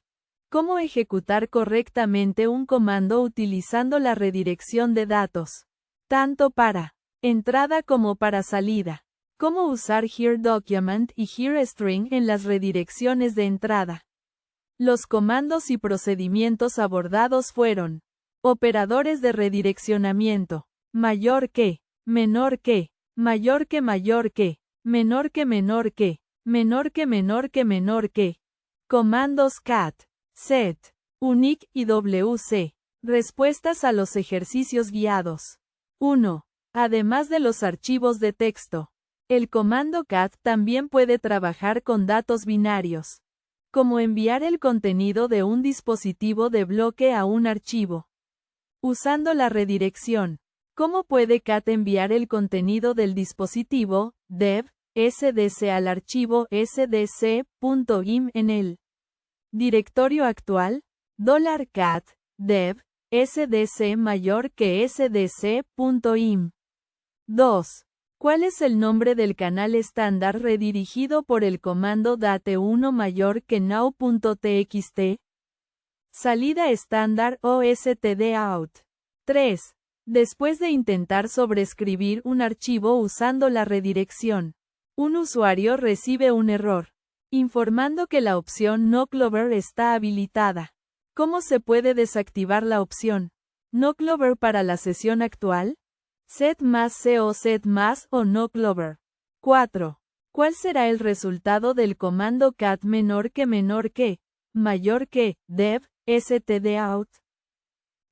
Speaker 1: ¿Cómo ejecutar correctamente un comando utilizando la redirección de datos, tanto para entrada como para salida? ¿Cómo usar hereDocument y hereString en las redirecciones de entrada? Los comandos y procedimientos abordados fueron operadores de redireccionamiento, mayor que, menor que, mayor que menor que, menor que menor que, menor que, comandos cat, set, unique y wc, Respuestas a los ejercicios guiados. 1. Además de los archivos de texto, el comando cat también puede trabajar con datos binarios, como enviar el contenido de un dispositivo de bloque a un archivo. Usando la redirección, ¿cómo puede cat enviar el contenido del dispositivo dev SDC al archivo sdc.im en el directorio actual? $cat dev SDC mayor que sdc.im. 2. ¿Cuál es el nombre del canal estándar redirigido por el comando date1 mayor que now.txt? Salida estándar o stdout. 3. Después de intentar sobreescribir un archivo usando la redirección, un usuario recibe un error, informando que la opción no clover está habilitada. ¿Cómo se puede desactivar la opción no clover para la sesión actual? Set más C o set más o no clover. 4. ¿Cuál será el resultado del comando cat mayor que dev stdout?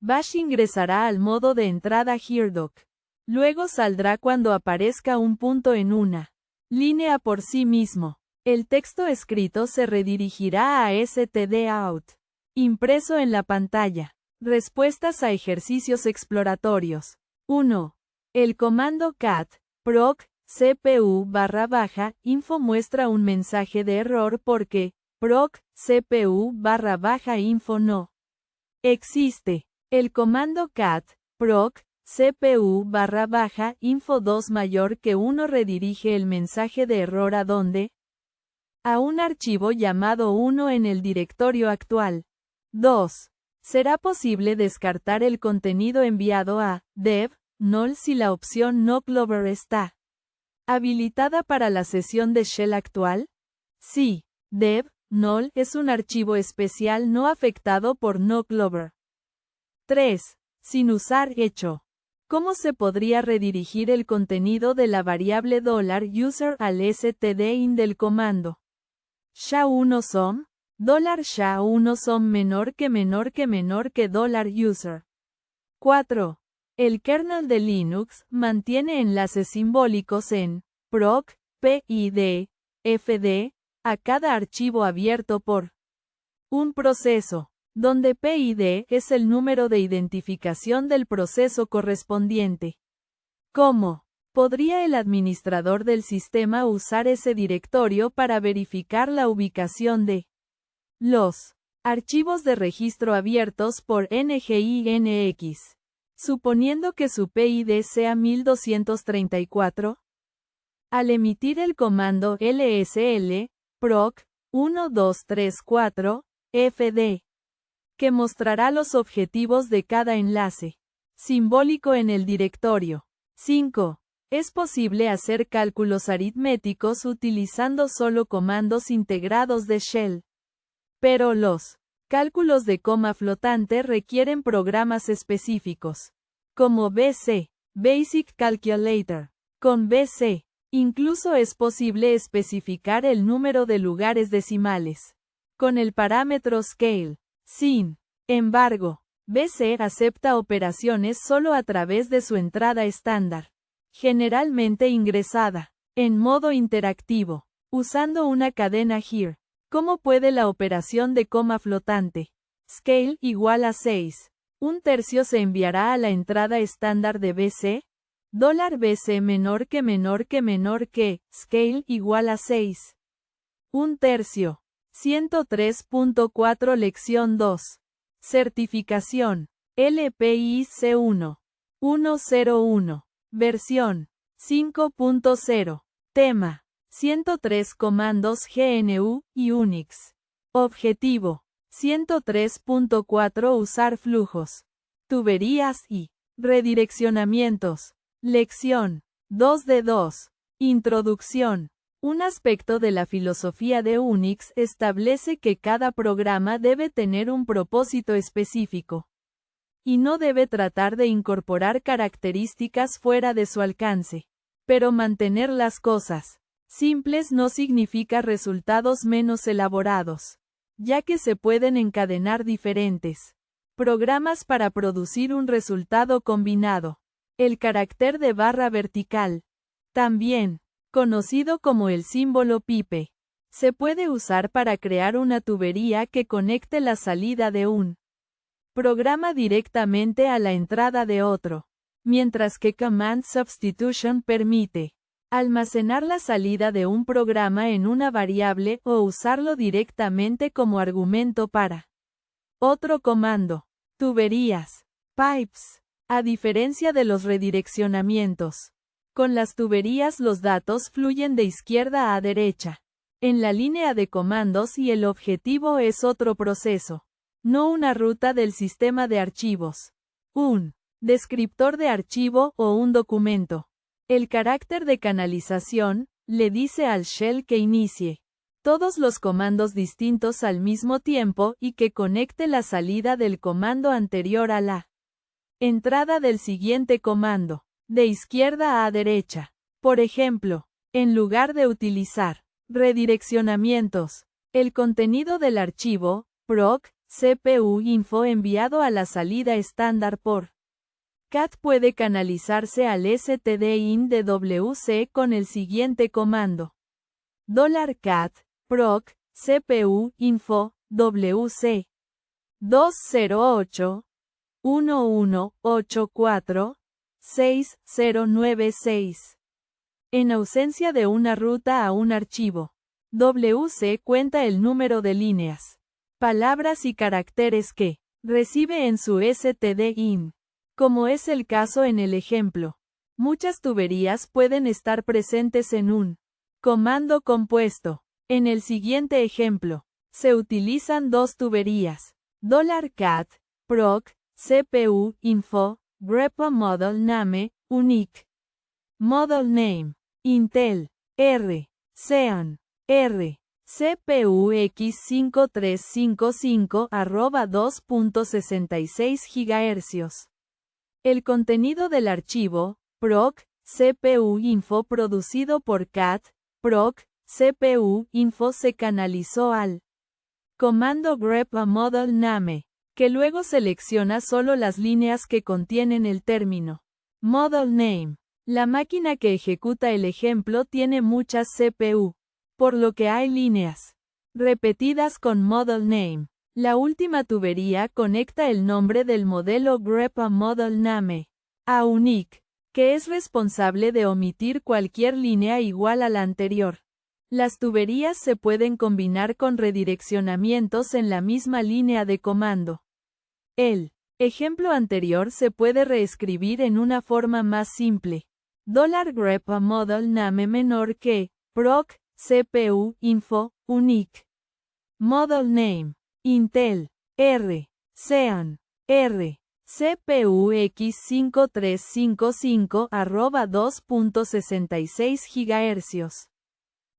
Speaker 1: Bash ingresará al modo de entrada HereDoc. Luego saldrá cuando aparezca un punto en una línea por sí mismo. El texto escrito se redirigirá a stdout. Impreso en la pantalla. Respuestas a ejercicios exploratorios. 1. El comando cat proc cpu/info muestra un mensaje de error porque proc cpu/info no existe. El comando cat proc cpu/info 2 mayor que 1 redirige el mensaje de error ¿a dónde? A un archivo llamado 1 en el directorio actual. 2. ¿Será posible descartar el contenido enviado a dev null si la opción no clover está habilitada para la sesión de shell actual? Sí. Dev null es un archivo especial no afectado por no clover. 3. Sin usar hecho. ¿Cómo se podría redirigir el contenido de la variable $user al stdin del comando SHA-1 SOM? $SHA-1 SOM menor que $user. 4. El kernel de Linux mantiene enlaces simbólicos en proc, PID, FD, a cada archivo abierto por un proceso, donde PID es el número de identificación del proceso correspondiente. ¿Cómo podría el administrador del sistema usar ese directorio para verificar la ubicación de los archivos de registro abiertos por NGINX? Suponiendo que su PID sea 1234, al emitir el comando lsl proc 1234 fd, que mostrará los objetivos de cada enlace simbólico en el directorio. 5. Es posible hacer cálculos aritméticos utilizando solo comandos integrados de shell. Pero los cálculos de coma flotante requieren programas específicos, como BC, Basic Calculator. Con BC, incluso es posible especificar el número de lugares decimales, con el parámetro scale. Sin embargo, BC acepta operaciones solo a través de su entrada estándar, generalmente ingresada en modo interactivo, usando una cadena here. ¿Cómo puede la operación de coma flotante scale igual a 6? Un tercio se enviará a la entrada estándar de BC. $BC menor que scale igual a 6. Un tercio. 103.4 Lección 2. Certificación. LPI C1. 101. Versión. 5.0. Tema. 103 comandos GNU y Unix. Objetivo. 103.4 Usar flujos, tuberías y redireccionamientos. Lección 2 de 2. Introducción. Un aspecto de la filosofía de Unix establece que cada programa debe tener un propósito específico y no debe tratar de incorporar características fuera de su alcance. Pero mantener las cosas simples no significa resultados menos elaborados, ya que se pueden encadenar diferentes Programas para producir un resultado combinado. El carácter de barra vertical, también conocido como el símbolo pipe, se puede usar para crear una tubería que conecte la salida de un programa directamente a la entrada de otro, mientras que Command Substitution permite almacenar la salida de un programa en una variable o usarlo directamente como argumento para otro comando. Tuberías, pipes. A diferencia de los redireccionamientos, con las tuberías los datos fluyen de izquierda a derecha en la línea de comandos y el objetivo es otro proceso, no una ruta del sistema de archivos, un descriptor de archivo o un documento. El carácter de canalización le dice al shell que inicie todos los comandos distintos al mismo tiempo y que conecte la salida del comando anterior a la entrada del siguiente comando, de izquierda a derecha. Por ejemplo, en lugar de utilizar redireccionamientos, el contenido del archivo, proc, CPU info enviado a la salida estándar por cat puede canalizarse al stdin de WC con el siguiente comando. $cat, proc, CPU info, WC 208 1184 6096. En ausencia de una ruta a un archivo, WC cuenta el número de líneas, palabras y caracteres que recibe en su stdin. Como es el caso en el ejemplo, muchas tuberías pueden estar presentes en un comando compuesto. En el siguiente ejemplo, se utilizan dos tuberías, $cat, proc, CPU info, grepa model name, unique. Model name, Intel, R, Xeon, R, CPU X5355 2.66 GHz. El contenido del archivo, proc, CPU info producido por cat, proc, CPU info se canalizó al comando grep a model name, que luego selecciona solo las líneas que contienen el término model name. La máquina que ejecuta el ejemplo tiene muchas CPU, por lo que hay líneas repetidas con model name. La última tubería conecta el nombre del modelo grep a model name a unique, que es responsable de omitir cualquier línea igual a la anterior. Las tuberías se pueden combinar con redireccionamientos en la misma línea de comando. El ejemplo anterior se puede reescribir en una forma más simple. $grep a model name menor que, proc, CPU info, unique. Model name, Intel, R, Xeon, R, CPU X5355 2.66 GHz.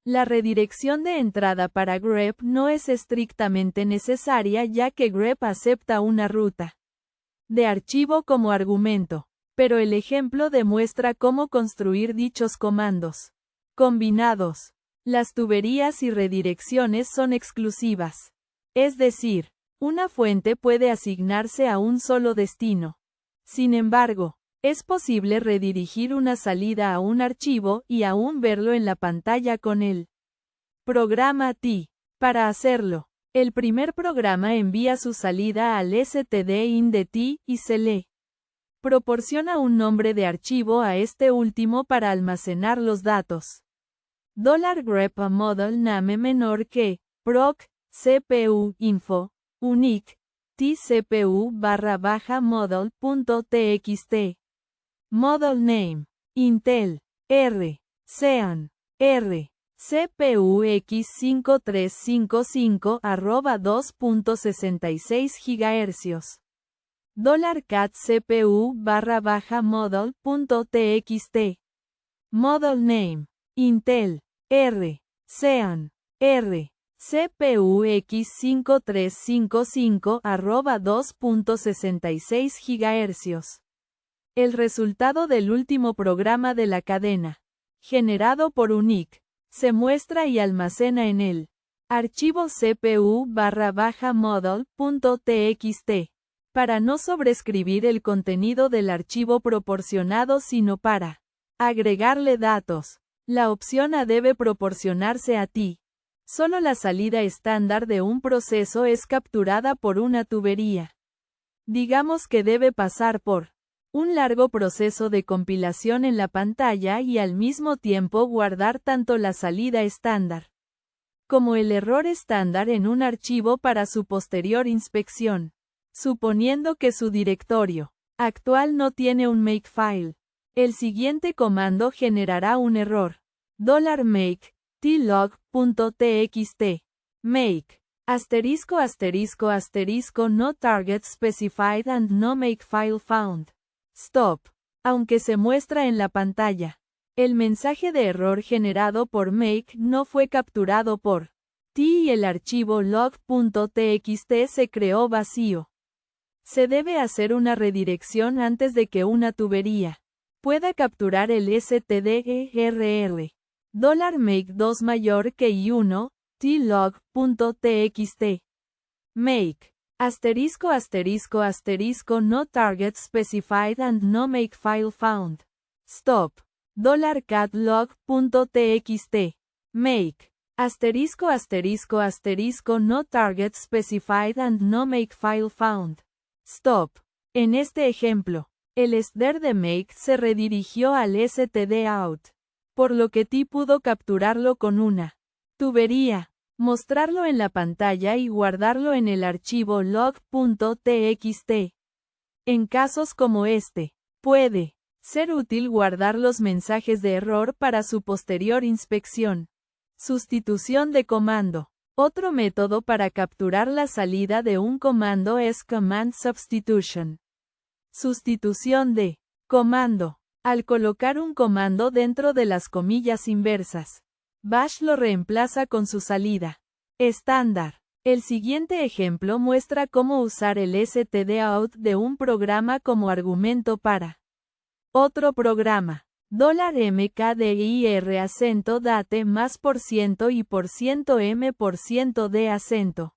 Speaker 1: La redirección de entrada para grep no es estrictamente necesaria ya que grep acepta una ruta de archivo como argumento, pero el ejemplo demuestra cómo construir dichos comandos combinados. Las tuberías y redirecciones son exclusivas. Es decir, una fuente puede asignarse a un solo destino. Sin embargo, es posible redirigir una salida a un archivo y aún verlo en la pantalla con el programa T. Para hacerlo, el primer programa envía su salida al stdin de T y se le proporciona un nombre de archivo a este último para almacenar los datos. $grep a model name menor que, proc, CPU info, unique, tcpu_model.txt. Model name, Intel, R, Xeon, R, CPU X5355 2.66 GHz. $cat CPU_model.txt. Model name, Intel, R, Xeon, R, CPU X5355 2.66 GHz. El resultado del último programa de la cadena, generado por unique, se muestra y almacena en el archivo CPU_model.txt. para no sobreescribir el contenido del archivo proporcionado sino para agregarle datos. La opción A debe proporcionarse a ti. Solo la salida estándar de un proceso es capturada por una tubería. Digamos que debe pasar por un largo proceso de compilación en la pantalla y al mismo tiempo guardar tanto la salida estándar como el error estándar en un archivo para su posterior inspección. Suponiendo que su directorio actual no tiene un makefile, el siguiente comando generará un error. $make tlog.txt make *** no target specified and no makefile found. Stop. Aunque se muestra en la pantalla, el mensaje de error generado por make no fue capturado por t y el archivo log.txt se creó vacío. Se debe hacer una redirección antes de que una tubería pueda capturar el stderr. $make 2 mayor que y 1, tlog.txt. Make *** no target specified and no makefile found. Stop. $catlog.txt. Make *** no target specified and no makefile found. Stop. En este ejemplo, el stder de make se redirigió al stdout, por lo que T pudo capturarlo con una tubería, mostrarlo en la pantalla y guardarlo en el archivo log.txt. En casos como este, puede ser útil guardar los mensajes de error para su posterior inspección. Sustitución de comando. Otro método para capturar la salida de un comando es command substitution. Sustitución de comando. Al colocar un comando dentro de las comillas inversas, Bash lo reemplaza con su salida estándar. El siguiente ejemplo muestra cómo usar el stdout de un programa como argumento para otro programa. $mkdir acento date más % y %m% de acento.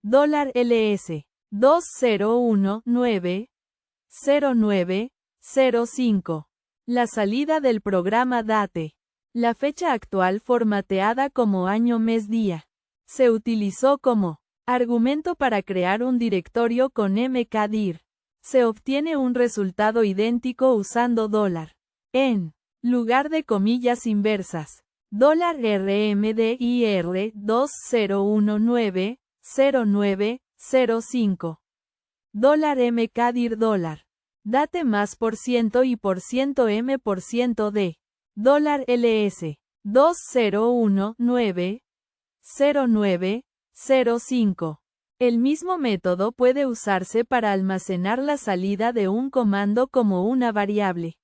Speaker 1: $ls 201909005. La salida del programa date. La fecha actual formateada como año mes día. Se utilizó como argumento para crear un directorio con mkdir. Se obtiene un resultado idéntico usando $, en lugar de comillas inversas. $rmdir 201909005. $mkdir date más % y %m% de $ls 201909005. El mismo método puede usarse para almacenar la salida de un comando como una variable.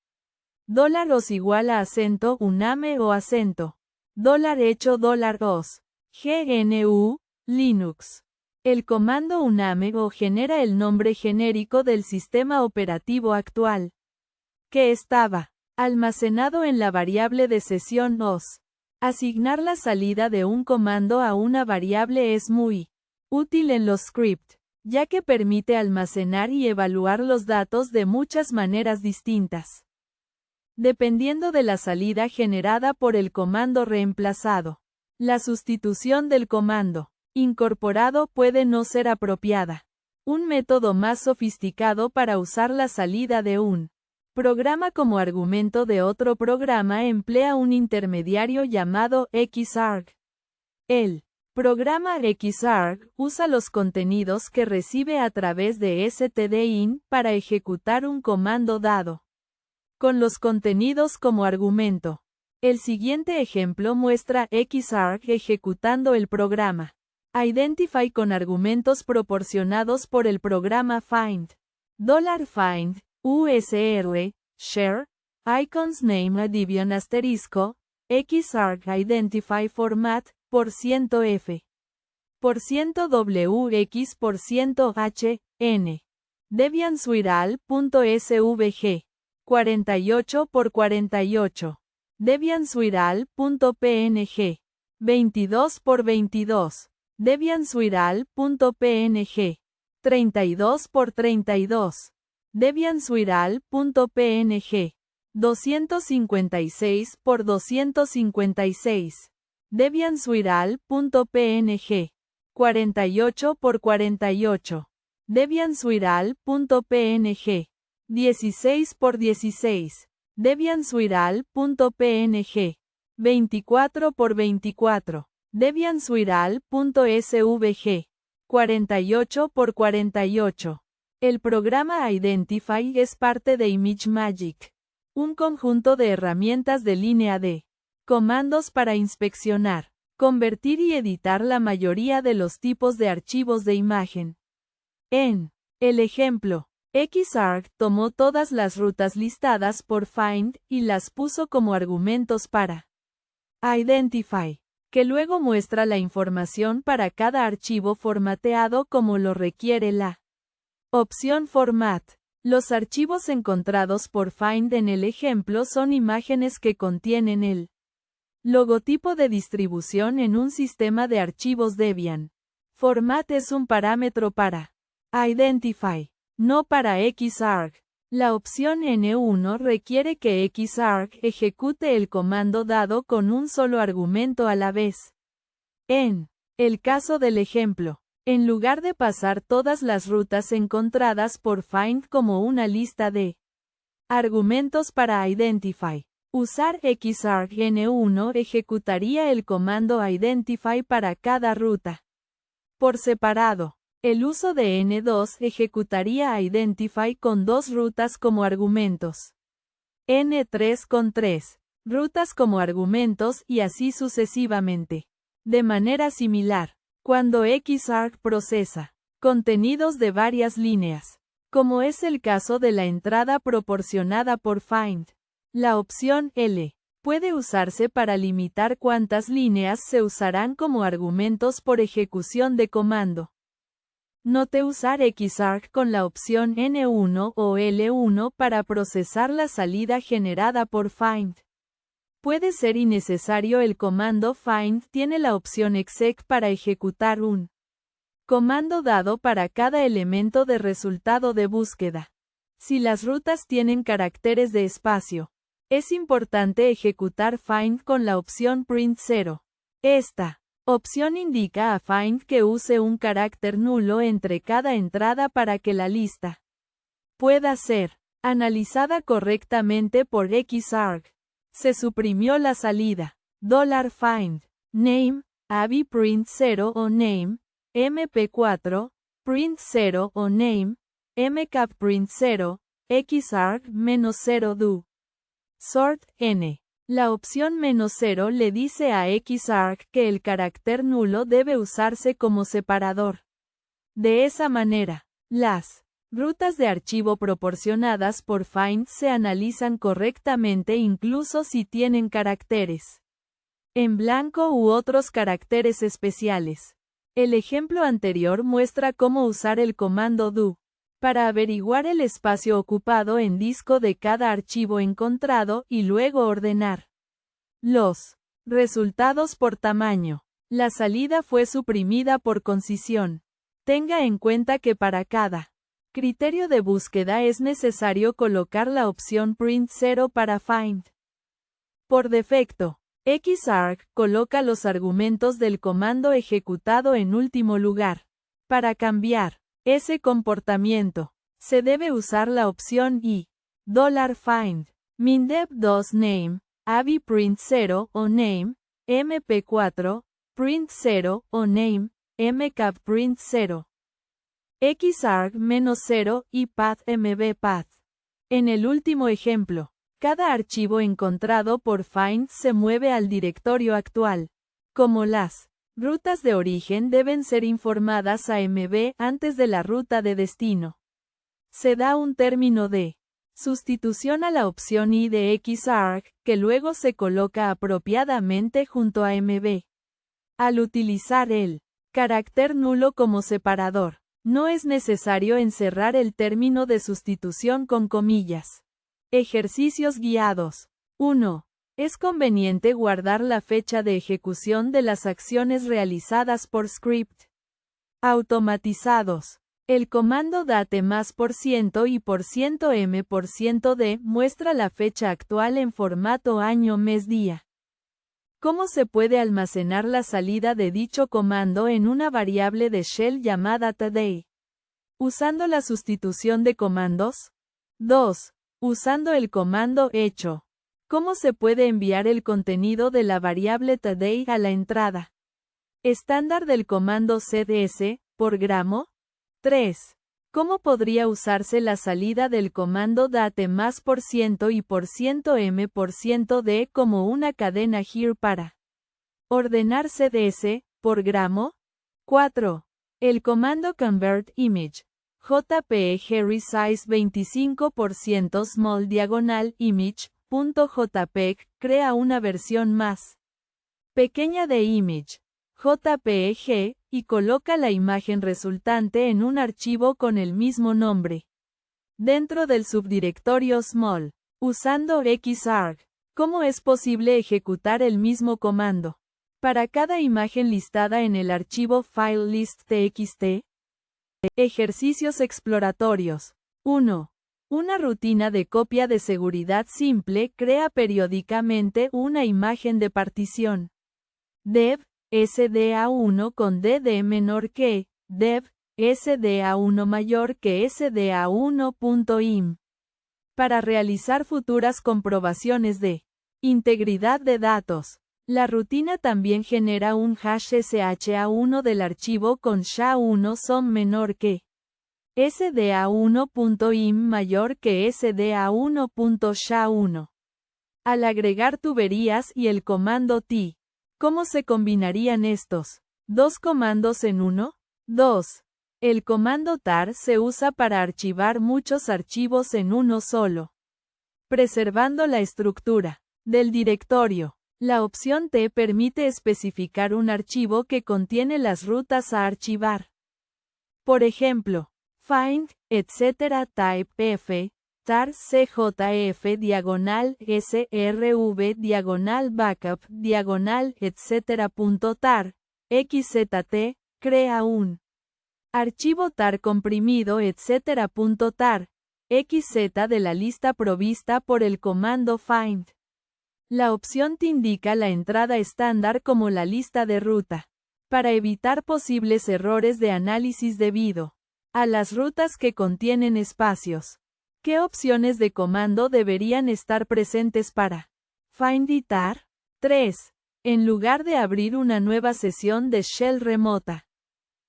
Speaker 1: $os igual a acento uname o acento. $hecho $os. GNU, Linux. El comando uname o genera el nombre genérico del sistema operativo actual, que estaba almacenado en la variable de sesión os. Asignar la salida de un comando a una variable es muy útil en los scripts, ya que permite almacenar y evaluar los datos de muchas maneras distintas, dependiendo de la salida generada por el comando reemplazado. La sustitución del comando incorporado puede no ser apropiada. Un método más sofisticado para usar la salida de un programa como argumento de otro programa emplea un intermediario llamado xarg. El programa xarg usa los contenidos que recibe a través de stdin para ejecutar un comando dado, con los contenidos como argumento. El siguiente ejemplo muestra xarg ejecutando el programa identify con argumentos proporcionados por el programa find. $find, usr, share, icons name addition asterisco, xarg identify format, %f, %wx, %h, n. debiansviral.svg. 48x48. debiansviral.png. 22x22. debiansviral.png. 32 por 32. Debian_suiral.png. 256 por 256. Debian_suiral.png. 48 por 48. Debian_suiral.png. 16 por 16. Debian_suiral.png. 24 por 24. Debian_suiral.svg. 48 por 48. El programa Identify es parte de ImageMagick, un conjunto de herramientas de línea de comandos para inspeccionar, convertir y editar la mayoría de los tipos de archivos de imagen. En el ejemplo, Xarc tomó todas las rutas listadas por Find y las puso como argumentos para Identify, que luego muestra la información para cada archivo formateado como lo requiere la opción Format. Los archivos encontrados por Find en el ejemplo son imágenes que contienen el logotipo de distribución en un sistema de archivos Debian. Format es un parámetro para Identify, no para Xarc. La opción N1 requiere que Xarc ejecute el comando dado con un solo argumento a la vez. En el caso del ejemplo, en lugar de pasar todas las rutas encontradas por Find como una lista de argumentos para Identify, usar Xarc N1 ejecutaría el comando Identify para cada ruta por separado. El uso de N2 ejecutaría Identify con 2 rutas como argumentos. N3 con 3 rutas como argumentos y así sucesivamente. De manera similar, cuando Xarc procesa contenidos de varias líneas, como es el caso de la entrada proporcionada por Find, la opción L puede usarse para limitar cuántas líneas se usarán como argumentos por ejecución de comando. Note usar Xarc con la opción N1 o L1 para procesar la salida generada por Find. Puede ser innecesario. El comando Find tiene la opción exec para ejecutar un comando dado para cada elemento de resultado de búsqueda. Si las rutas tienen caracteres de espacio, es importante ejecutar Find con la opción print 0. Esta opción indica a Find que use un carácter nulo entre cada entrada para que la lista pueda ser analizada correctamente por Xarc. Se suprimió la salida $find name, abi print 0 o name, mp4, print 0 o name, mcap print 0, Xarc-0 do sort n. La opción "-0" le dice a Xarc que el carácter nulo debe usarse como separador. De esa manera, las rutas de archivo proporcionadas por Find se analizan correctamente incluso si tienen caracteres en blanco u otros caracteres especiales. El ejemplo anterior muestra cómo usar el comando do para averiguar el espacio ocupado en disco de cada archivo encontrado y luego ordenar los resultados por tamaño. La salida fue suprimida por concisión. Tenga en cuenta que para cada criterio de búsqueda es necesario colocar la opción print 0 para Find. Por defecto, Xarc coloca los argumentos del comando ejecutado en último lugar. Para cambiar ese comportamiento, se debe usar la opción I. $find, mindeb2 name, abi print 0 o name, mp4, print 0 o name, mcap print 0. Xarc-0 y path-mb-path. En el último ejemplo, cada archivo encontrado por Find se mueve al directorio actual. Como las rutas de origen deben ser informadas a MB antes de la ruta de destino, se da un término de sustitución a la opción I de Xarc, que luego se coloca apropiadamente junto a MB. Al utilizar el carácter nulo como separador, no es necesario encerrar el término de sustitución con comillas. Ejercicios guiados. 1. Es conveniente guardar la fecha de ejecución de las acciones realizadas por script automatizados. El comando date más % y %m%d muestra la fecha actual en formato año mes día. ¿Cómo se puede almacenar la salida de dicho comando en una variable de shell llamada today? ¿Usando la sustitución de comandos? 2. Usando el comando hecho. ¿Cómo se puede enviar el contenido de la variable today a la entrada estándar del comando cds, por gramo? 3. ¿Cómo podría usarse la salida del comando date más % y %m%d como una cadena here para ordenar cds, por gramo? 4. El comando convert image. JPG resize 25% small diagonal image.jpg crea una versión más pequeña de image. JPG, y coloca la imagen resultante en un archivo con el mismo nombre. Dentro del subdirectorio small, usando Xarg. ¿Cómo es posible ejecutar el mismo comando para cada imagen listada en el archivo FileList.txt? Ejercicios exploratorios. 1. Una rutina de copia de seguridad simple crea periódicamente una imagen de partición. Dev SDA1 con DD menor que, dev, SDA1 mayor que SDA1.im. Para realizar futuras comprobaciones de integridad de datos, la rutina también genera un hash SHA1 del archivo con SHA1 son menor que SDA1.im mayor que SDA1.SHA1. Al agregar tuberías y el comando T, ¿cómo se combinarían estos dos comandos en uno? 2. El comando tar se usa para archivar muchos archivos en uno solo, preservando la estructura del directorio. La opción T permite especificar un archivo que contiene las rutas a archivar. Por ejemplo, find, etc. type f, tar cjf diagonal srv diagonal backup diagonal etc.tar, xzt, crea un archivo tar comprimido etc.tar, xz de la lista provista por el comando find. La opción te indica la entrada estándar como la lista de ruta, para evitar posibles errores de análisis debido a las rutas que contienen espacios. ¿Qué opciones de comando deberían estar presentes para find y tar? 3. En lugar de abrir una nueva sesión de shell remota,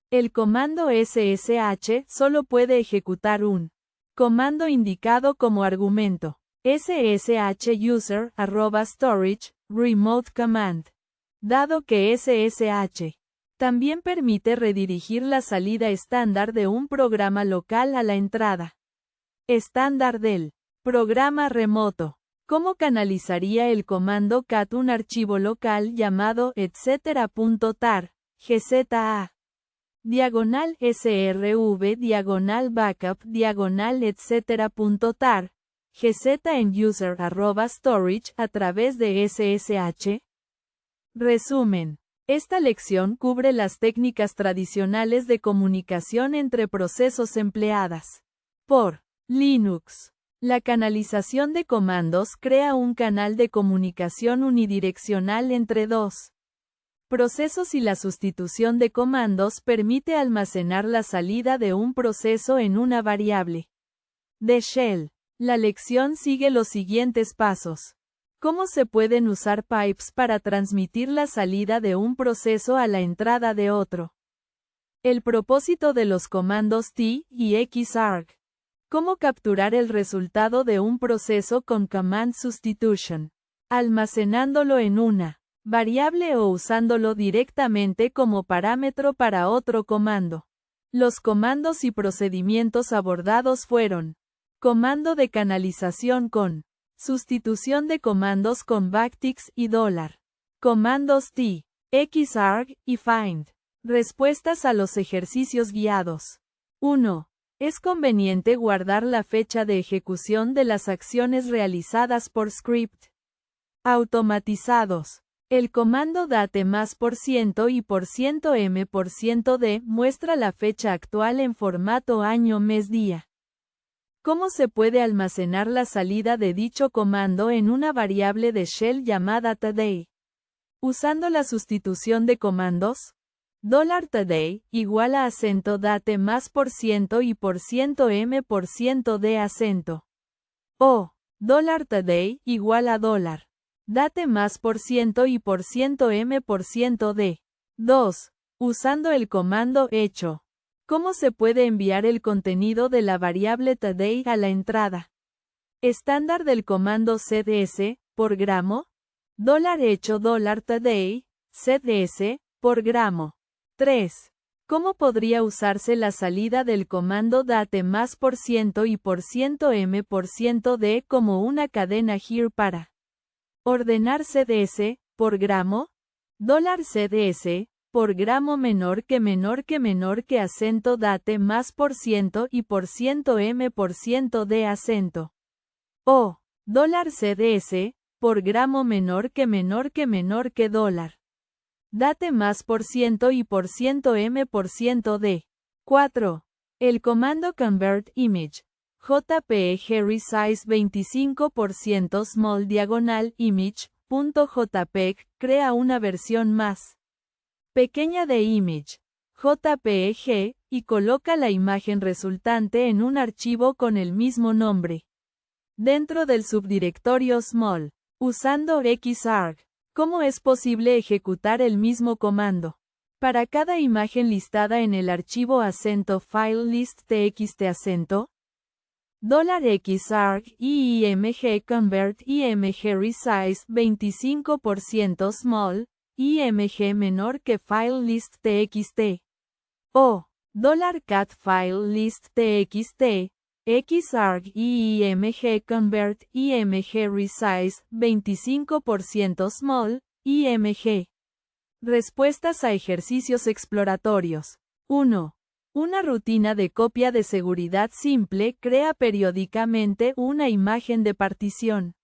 Speaker 1: el comando ssh solo puede ejecutar un comando indicado como argumento. ssh user @storage remote command. Dado que ssh también permite redirigir la salida estándar de un programa local a la entrada estándar del programa remoto. ¿Cómo canalizaría el comando cat un archivo local llamado etc.tar, gza, diagonal srv diagonal backup diagonal etc.tar, gz en user @storage a través de ssh? Resumen. Esta lección cubre las técnicas tradicionales de comunicación entre procesos empleadas por Linux. La canalización de comandos crea un canal de comunicación unidireccional entre dos procesos y la sustitución de comandos permite almacenar la salida de un proceso en una variable de shell. La lección sigue los siguientes pasos. ¿Cómo se pueden usar pipes para transmitir la salida de un proceso a la entrada de otro? El propósito de los comandos T y Xarg. ¿Cómo capturar el resultado de un proceso con command substitution? Almacenándolo en una variable o usándolo directamente como parámetro para otro comando. Los comandos y procedimientos abordados fueron: comando de canalización con sustitución de comandos con backticks y $, comandos T, Xarg y find. Respuestas a los ejercicios guiados. 1. Es conveniente guardar la fecha de ejecución de las acciones realizadas por script automatizados. El comando date más % y %m%d muestra la fecha actual en formato año mes día. ¿Cómo se puede almacenar la salida de dicho comando en una variable de shell llamada today? Usando la sustitución de comandos. $today igual a acento date más % y %m%d acento. O $today igual a $. Date más % y %m%d. 2. Usando el comando hecho. ¿Cómo se puede enviar el contenido de la variable today a la entrada estándar del comando cds, por gramo? $hecho $today, cds, por gramo. 3. ¿Cómo podría usarse la salida del comando date más % y %m%d como una cadena here para ordenar cds, por gramo? $cds, por gramo menor que acento date más % y %m%d acento. O $cds, por gramo menor que $. Date más % y %m%d. 4. El comando convert image. JPG resize 25% small diagonal image.jpg crea una versión más pequeña de image JPG y coloca la imagen resultante en un archivo con el mismo nombre dentro del subdirectorio small usando Xarg. ¿Cómo es posible ejecutar el mismo comando para cada imagen listada en el archivo acento file list txt acento? $xarg img convert img resize 25% small img menor que file list txt. O $cat file list txt xarg img convert img resize 25% small img. Respuestas a ejercicios exploratorios. 1. Una rutina de copia de seguridad simple crea periódicamente una imagen de partición.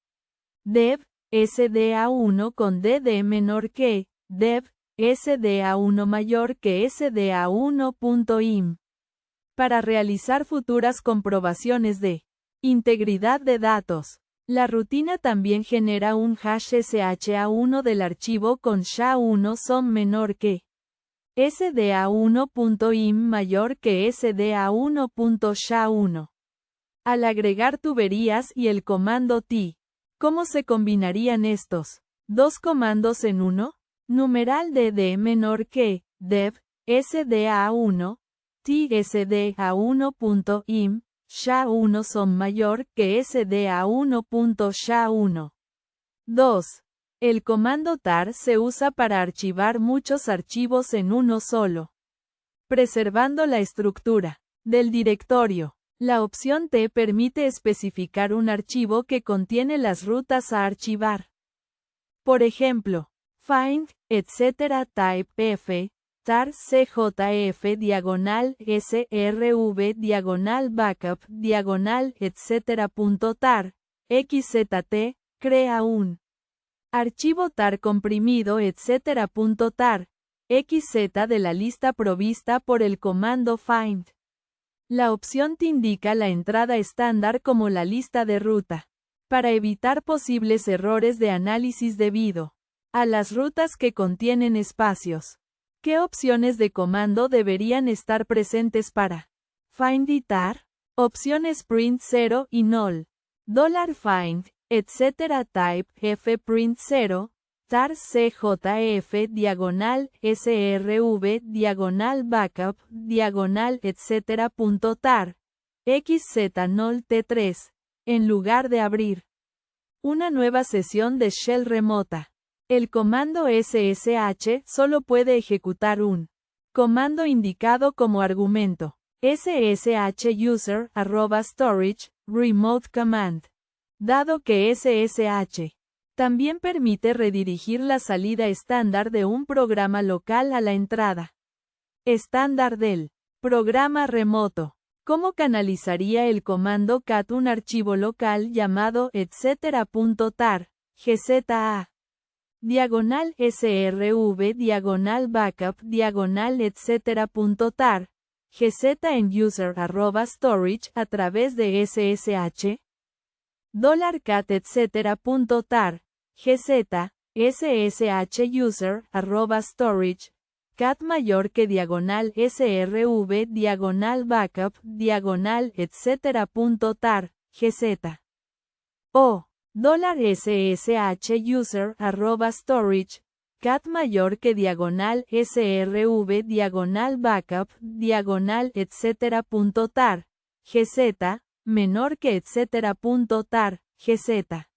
Speaker 1: Dev SDA1 con DD menor que Dev SDA1 mayor que SDA1.im. Para realizar futuras comprobaciones de integridad de datos. La rutina también genera un hash SHA1 del archivo con SHA1 son menor que SDA1.im mayor que SDA1.SHA1. Al agregar tuberías y el comando T, ¿cómo se combinarían estos dos comandos en uno? Numeral DD menor que dev SDA1, T SDA1.im, SHA1 son mayor que SDA1.SHA1. 2. El comando tar se usa para archivar muchos archivos en uno solo, preservando la estructura del directorio. La opción T permite especificar un archivo que contiene las rutas a archivar. Por ejemplo, find, etc. type f, tar cjf diagonal srv diagonal backup diagonal etc.tar, xzt, crea un archivo tar comprimido etc.tar, xz de la lista provista por el comando find. La opción T indica la entrada estándar como la lista de ruta, para evitar posibles errores de análisis debido a las rutas que contienen espacios. ¿Qué opciones de comando deberían estar presentes para find y tar? Opciones print 0 y null. $find, etc. type f print 0, tar cjf diagonal srv diagonal backup diagonal etc.tar, xz null t3, en lugar de abrir una nueva sesión de shell remota. El comando ssh solo puede ejecutar un comando indicado como argumento. ssh user @storage remote command. Dado que ssh también permite redirigir la salida estándar de un programa local a la entrada estándar del programa remoto. ¿Cómo canalizaría el comando cat un archivo local llamado etc.tar, gza? diagonal srv, diagonal backup, diagonal etc.tar, gz en user @storage a través de SSH, $cat etc.tar, gz, SSH user @storage, cat mayor que diagonal srv, diagonal backup, diagonal etc.tar, gz. O, $SSH user @storage, cat mayor que diagonal srv, diagonal backup, diagonal etc.tar, gz, menor que etc.tar, gz.